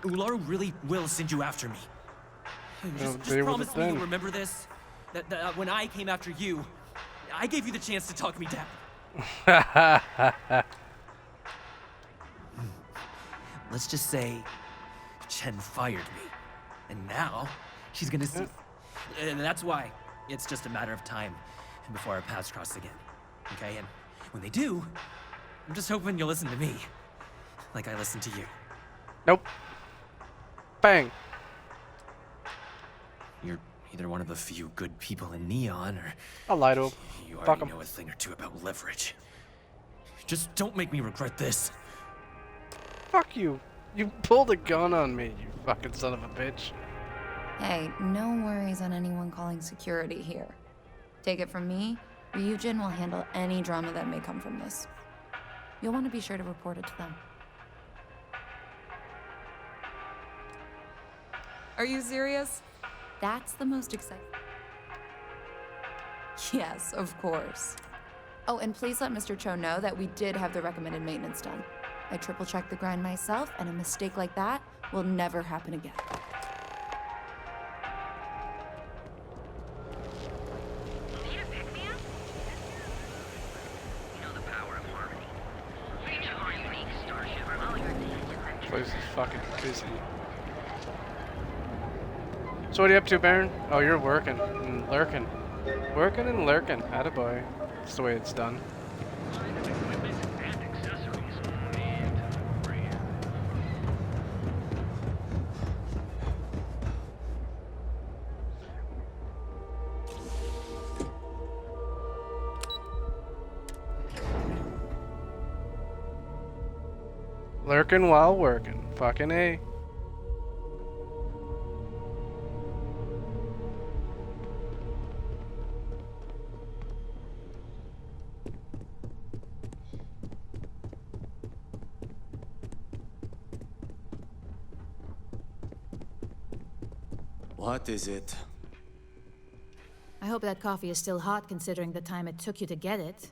Ularu really will send you after me. Just promise me you'll remember this. That when I came after you, I gave you the chance to talk me down. Let's just say Chen fired me. And now she's gonna see. And that's why it's just a matter of time before our paths cross again. Okay? And when they do, I'm just hoping you'll listen to me. Like I listened to you. Nope. Bang. You're Either one of the few good people in Neon, or I'll lie to him. you Fuck already him. know a thing or two about leverage. Just don't make me regret this. Fuck you. You pulled a gun on me, you fucking son of a bitch. Hey, no worries on anyone calling security here. Take it from me, Ryujin will handle any drama that may come from this. You'll want to be sure to report it to them. Are you serious? That's the most exciting. Yes, of course. Oh, and please let Mr. Cho know that we did have the recommended maintenance done. I triple-checked the grind myself, and a mistake like that will never happen again. Need a pick-me-up? You know the power of harmony. Reach our unique starship. All your needs. Place is fucking busy. So what are you up to, Baron? Oh, you're working and lurking. Working and lurking. Attaboy. That's the way it's done. Lurking while working. Fucking A. What is it? I hope that coffee is still hot considering the time it took you to get it.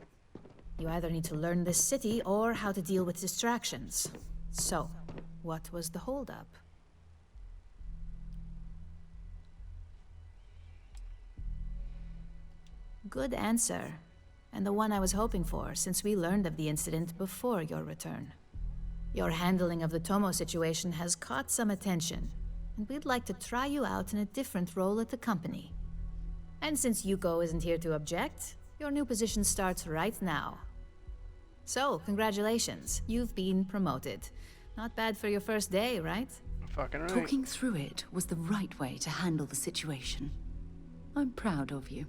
You either need to learn this city or how to deal with distractions. So, what was the holdup? Good answer. And the one I was hoping for, since we learned of the incident before your return. Your handling of the Tomo situation has caught some attention, and we'd like to try you out in a different role at the company. And since Yuko isn't here to object, your new position starts right now. So, congratulations, you've been promoted. Not bad for your first day, right? Fucking right. Talking through it was the right way to handle the situation. I'm proud of you.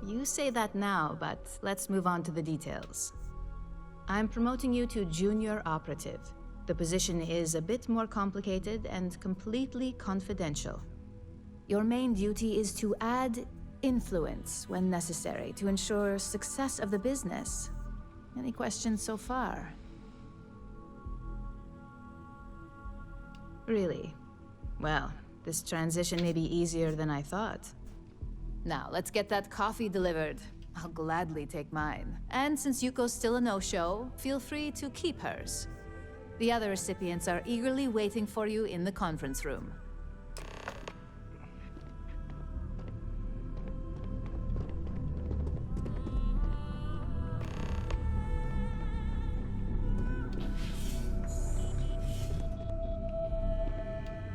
You say that now, but let's move on to the details. I'm promoting you to junior operative. The position is a bit more complicated and completely confidential. Your main duty is to add influence when necessary to ensure success of the business. Any questions so far? Really? Well, this transition may be easier than I thought. Now, let's get that coffee delivered. I'll gladly take mine. And since Yuko's still a no-show, feel free to keep hers. The other recipients are eagerly waiting for you in the conference room.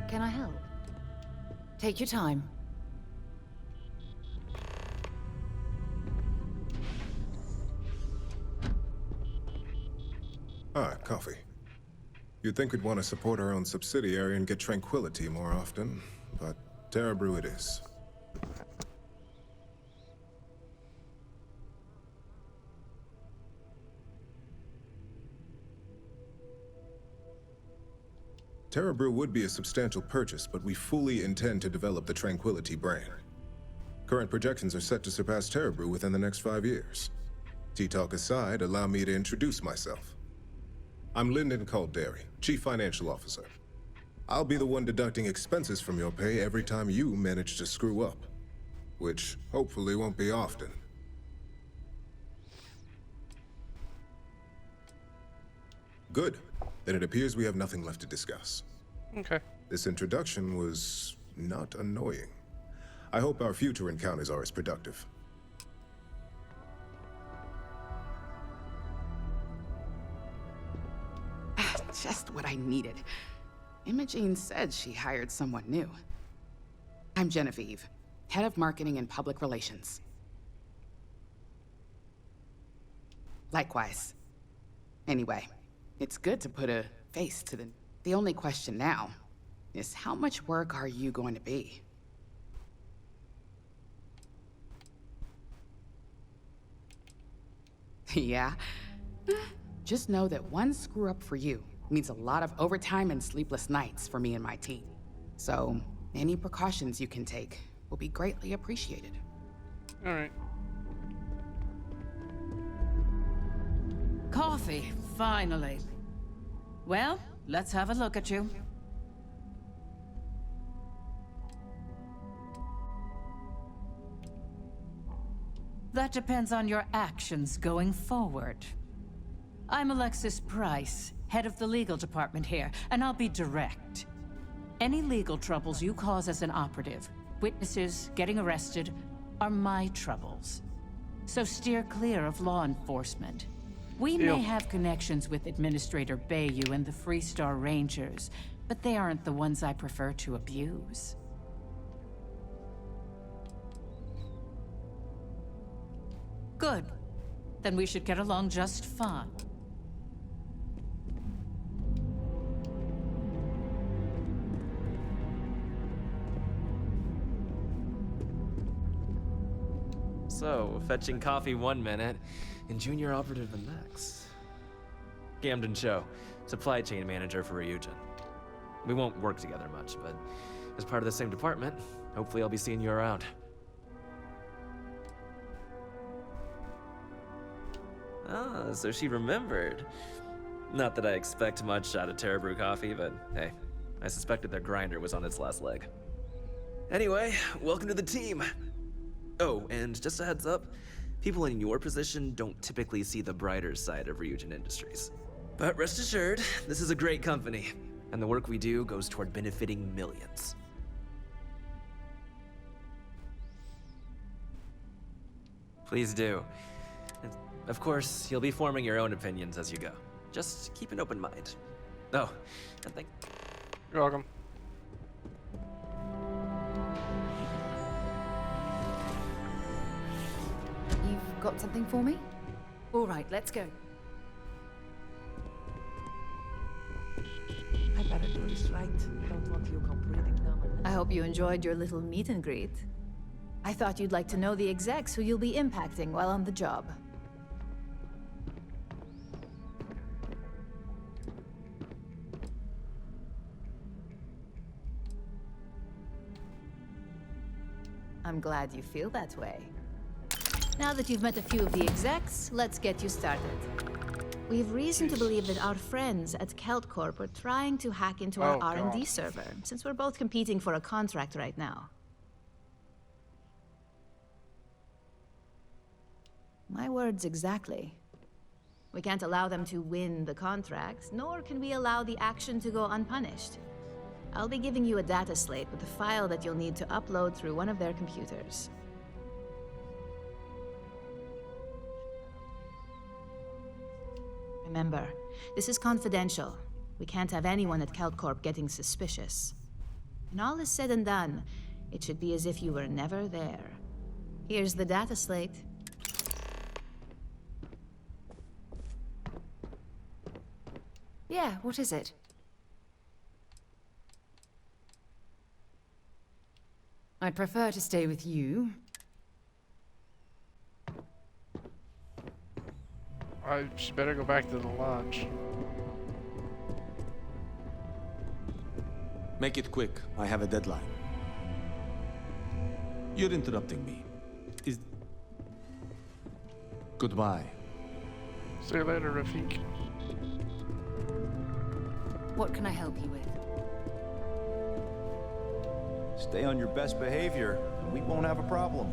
Can I help? Take your time. Ah, coffee. You'd think we'd want to support our own subsidiary and get tranquility more often, but Terra Brew it is. Terra Brew would be a substantial purchase, but we fully intend to develop the Tranquility brand. Current projections are set to surpass Terra Brew within the next 5 years. Tea-talk aside, allow me to introduce myself. I'm Lyndon Calderi, Chief Financial Officer. I'll be the one deducting expenses from your pay every time you manage to screw up. Which, hopefully, won't be often. Good. Then it appears we have nothing left to discuss. Okay. This introduction was not annoying. I hope our future encounters are as productive. Just what I needed. Imogene said she hired someone new. I'm Genevieve, Head of Marketing and Public Relations. Likewise. Anyway, it's good to put a face to the... The only question now is how much work are you going to be? Yeah? Just know that one screw-up for you means a lot of overtime and sleepless nights for me and my team. So, any precautions you can take will be greatly appreciated. All right. Coffee, finally. Well, let's have a look at you. That depends on your actions going forward. I'm Alexis Price, head of the legal department here, and I'll be direct. Any legal troubles you cause as an operative, witnesses, getting arrested, are my troubles. So steer clear of law enforcement. We may have connections with Administrator Bayou and the Freestar Rangers, but they aren't the ones I prefer to abuse. Good. Then we should get along just fine. So, fetching coffee 1 minute, and junior operative the next. Camden Cho, supply chain manager for Ryujin. We won't work together much, but as part of the same department, hopefully I'll be seeing you around. Ah, so she remembered. Not that I expect much out of Terra Brew Coffee, but hey, I suspected their grinder was on its last leg. Anyway, welcome to the team. Oh, and just a heads up, people in your position don't typically see the brighter side of Ryujin Industries. But rest assured, this is a great company, and the work we do goes toward benefiting millions. Please do. Of course, you'll be forming your own opinions as you go. Just keep an open mind. Oh, and thank... You're welcome. You've got something for me? All right, let's go. I better do this right. Don't want you completing them. I hope you enjoyed your little meet and greet. I thought you'd like to know the execs who you'll be impacting while on the job. I'm glad you feel that way. Now that you've met a few of the execs, let's get you started. We've reason to believe that our friends at Kelt Corp are trying to hack into our R&D server, since we're both competing for a contract right now. My words exactly. We can't allow them to win the contract, nor can we allow the action to go unpunished. I'll be giving you a data slate with a file that you'll need to upload through one of their computers. Remember, this is confidential. We can't have anyone at Keltcorp getting suspicious. When all is said and done, it should be as if you were never there. Here's the data slate. Yeah, what is it? I'd prefer to stay with you. I just better go back to the lodge. Make it quick. I have a deadline. You're interrupting me. Goodbye. See you later, Rafik. What can I help you with? Stay on your best behavior, and we won't have a problem.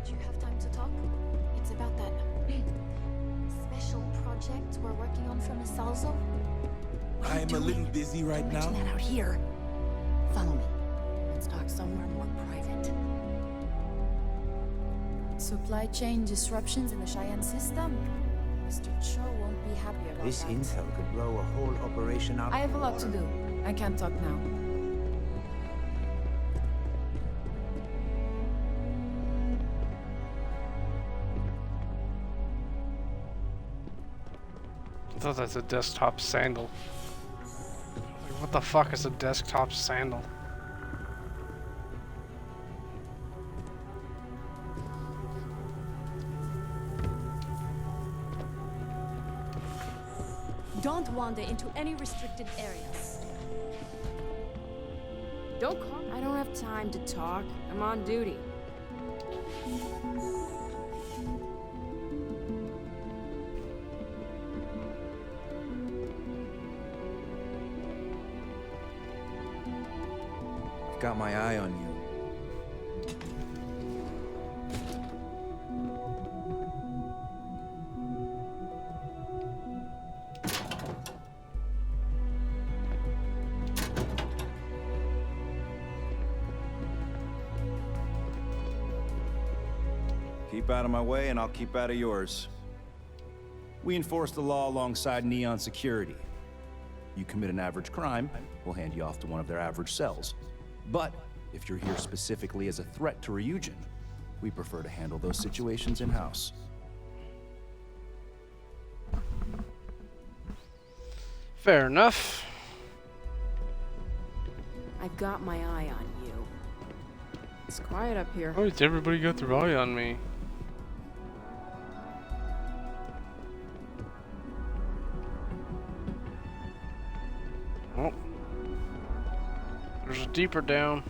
Do you have time to talk? It's about that special project we're working on for Miss Salzo. I'm a little busy right now. Mention that out here. Follow me. Let's talk somewhere more private. Supply chain disruptions in the Cheyenne system? Mr. Cho won't be happy about This that. intel could blow a whole operation out I of have the a lot to water. do. I can't talk now. I thought that's a desktop sandal. Like, what the fuck is a desktop sandal? Don't wander into any restricted areas. Don't call. I don't have time to talk. I'm on duty. I've got my eye on you. Keep out of my way and I'll keep out of yours. We enforce the law alongside Neon Security. You commit an average crime, we'll hand you off to one of their average cells. But if you're here specifically as a threat to Ryujin, we prefer to handle those situations in-house. Fair enough. I've got my eye on you. It's quiet up here. Why has everybody got their eye on me? Oh. There's a deeper down.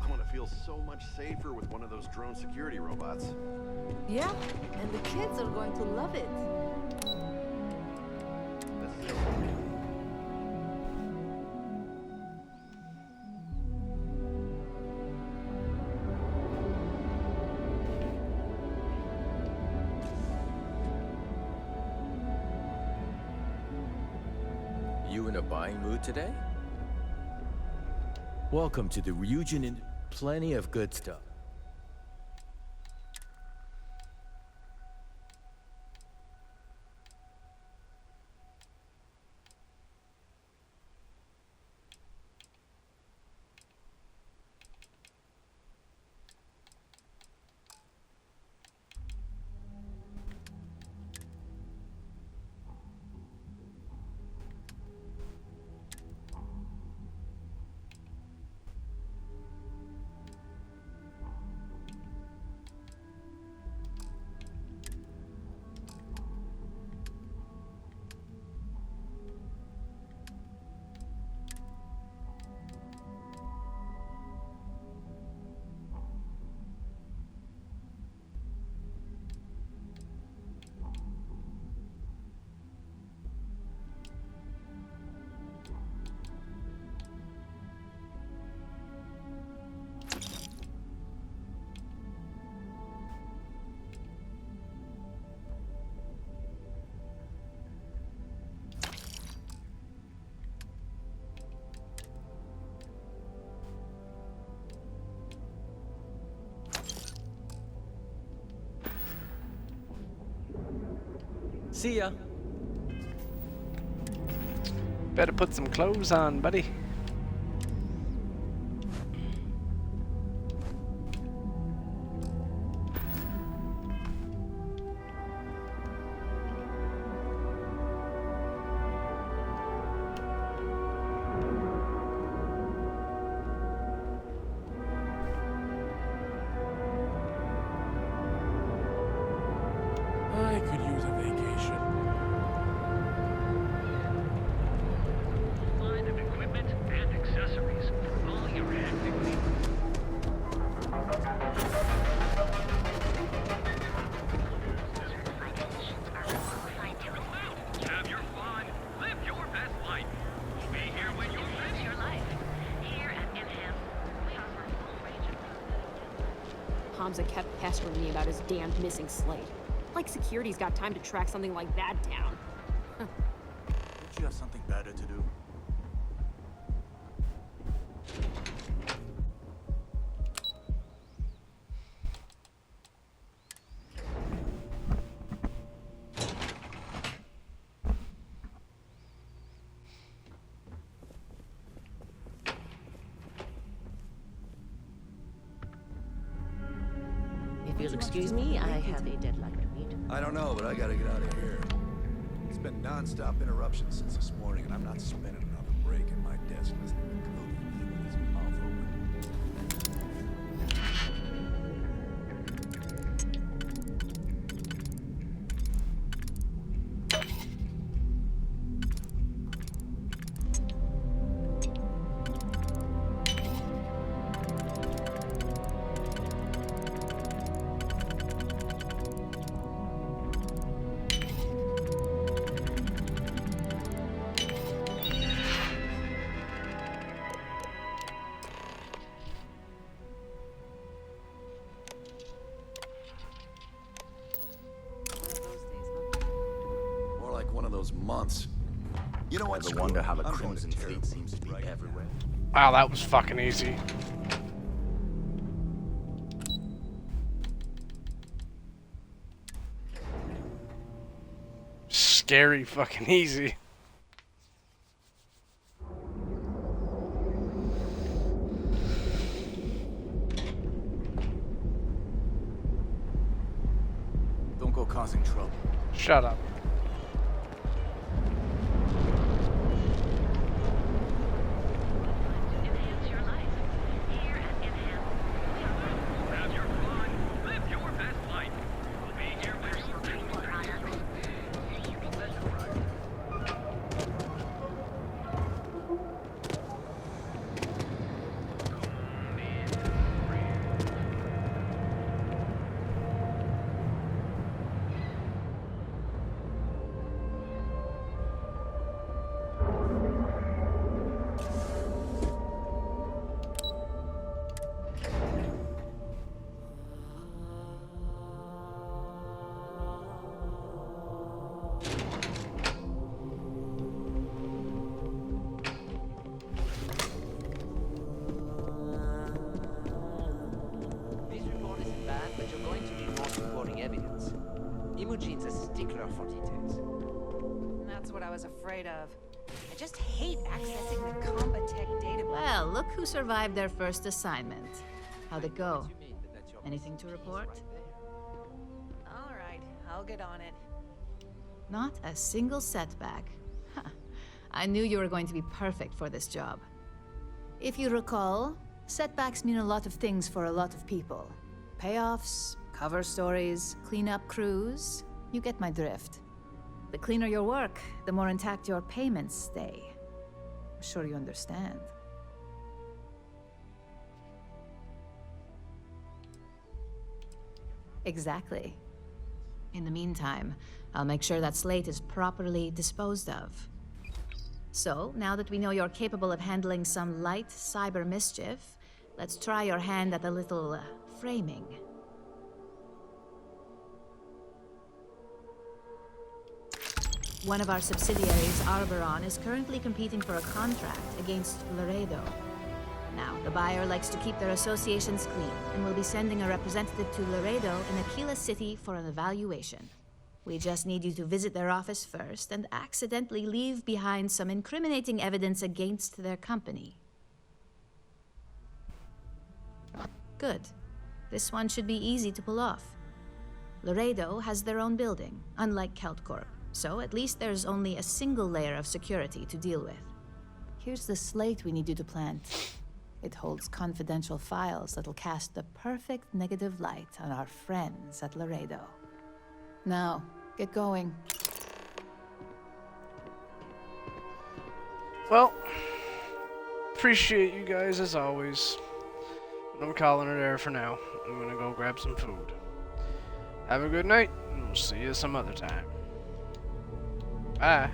I'm gonna feel so much safer with one of those drone security robots. Yeah, and the kids are going to love it. You in a buying mood today? Welcome to the Ryujin and plenty of good stuff. See ya. Better put some clothes on, buddy. I could use a vacation. Line of equipment and accessories for all your active needs. Have your fun. Live your best life. We'll be here when you're ready. Your life. Here at Enhance, we offer a full range of Hamza kept pestering me about his damned missing slate. Like security's got time to track something like that down. Don't you have something better to do? you'll excuse me, I have a deadline to meet. I don't know, but I gotta get out of here. It's been non-stop interruptions since this morning, and I'm not spending another break at my desk listening to Cody eat with his mouth open. One of those months. You know what? Ever wonder how the Crimson Fleet seems to be everywhere? Wow, that was fucking easy. Scary fucking easy. Don't go causing trouble. Shut up. Imogene's a stickler for details. That's what I was afraid of. I just hate accessing the Combatech database. Well, look who survived their first assignment. How'd it go? Anything to report? All right, I'll get on it. Not a single setback. Huh. I knew you were going to be perfect for this job. If you recall, setbacks mean a lot of things for a lot of people. Payoffs, cover stories, cleanup crews. You get my drift. The cleaner your work, the more intact your payments stay. I'm sure you understand. Exactly. In the meantime, I'll make sure that Slate is properly disposed of. So, now that we know you're capable of handling some light cyber mischief, let's try your hand at a little framing. One of our subsidiaries, Arboron, is currently competing for a contract against Laredo. Now, the buyer likes to keep their associations clean, and will be sending a representative to Laredo and Aquila City for an evaluation. We just need you to visit their office first and accidentally leave behind some incriminating evidence against their company. Good. This one should be easy to pull off. Laredo has their own building, unlike KeltCorp, so at least there's only a single layer of security to deal with. Here's the slate we need you to plant. It holds confidential files that'll cast the perfect negative light on our friends at Laredo. Now, get going. Well, appreciate you guys as always. But I'm calling it there for now. I'm gonna go grab some food. Have a good night, and we'll see you some other time. Bye.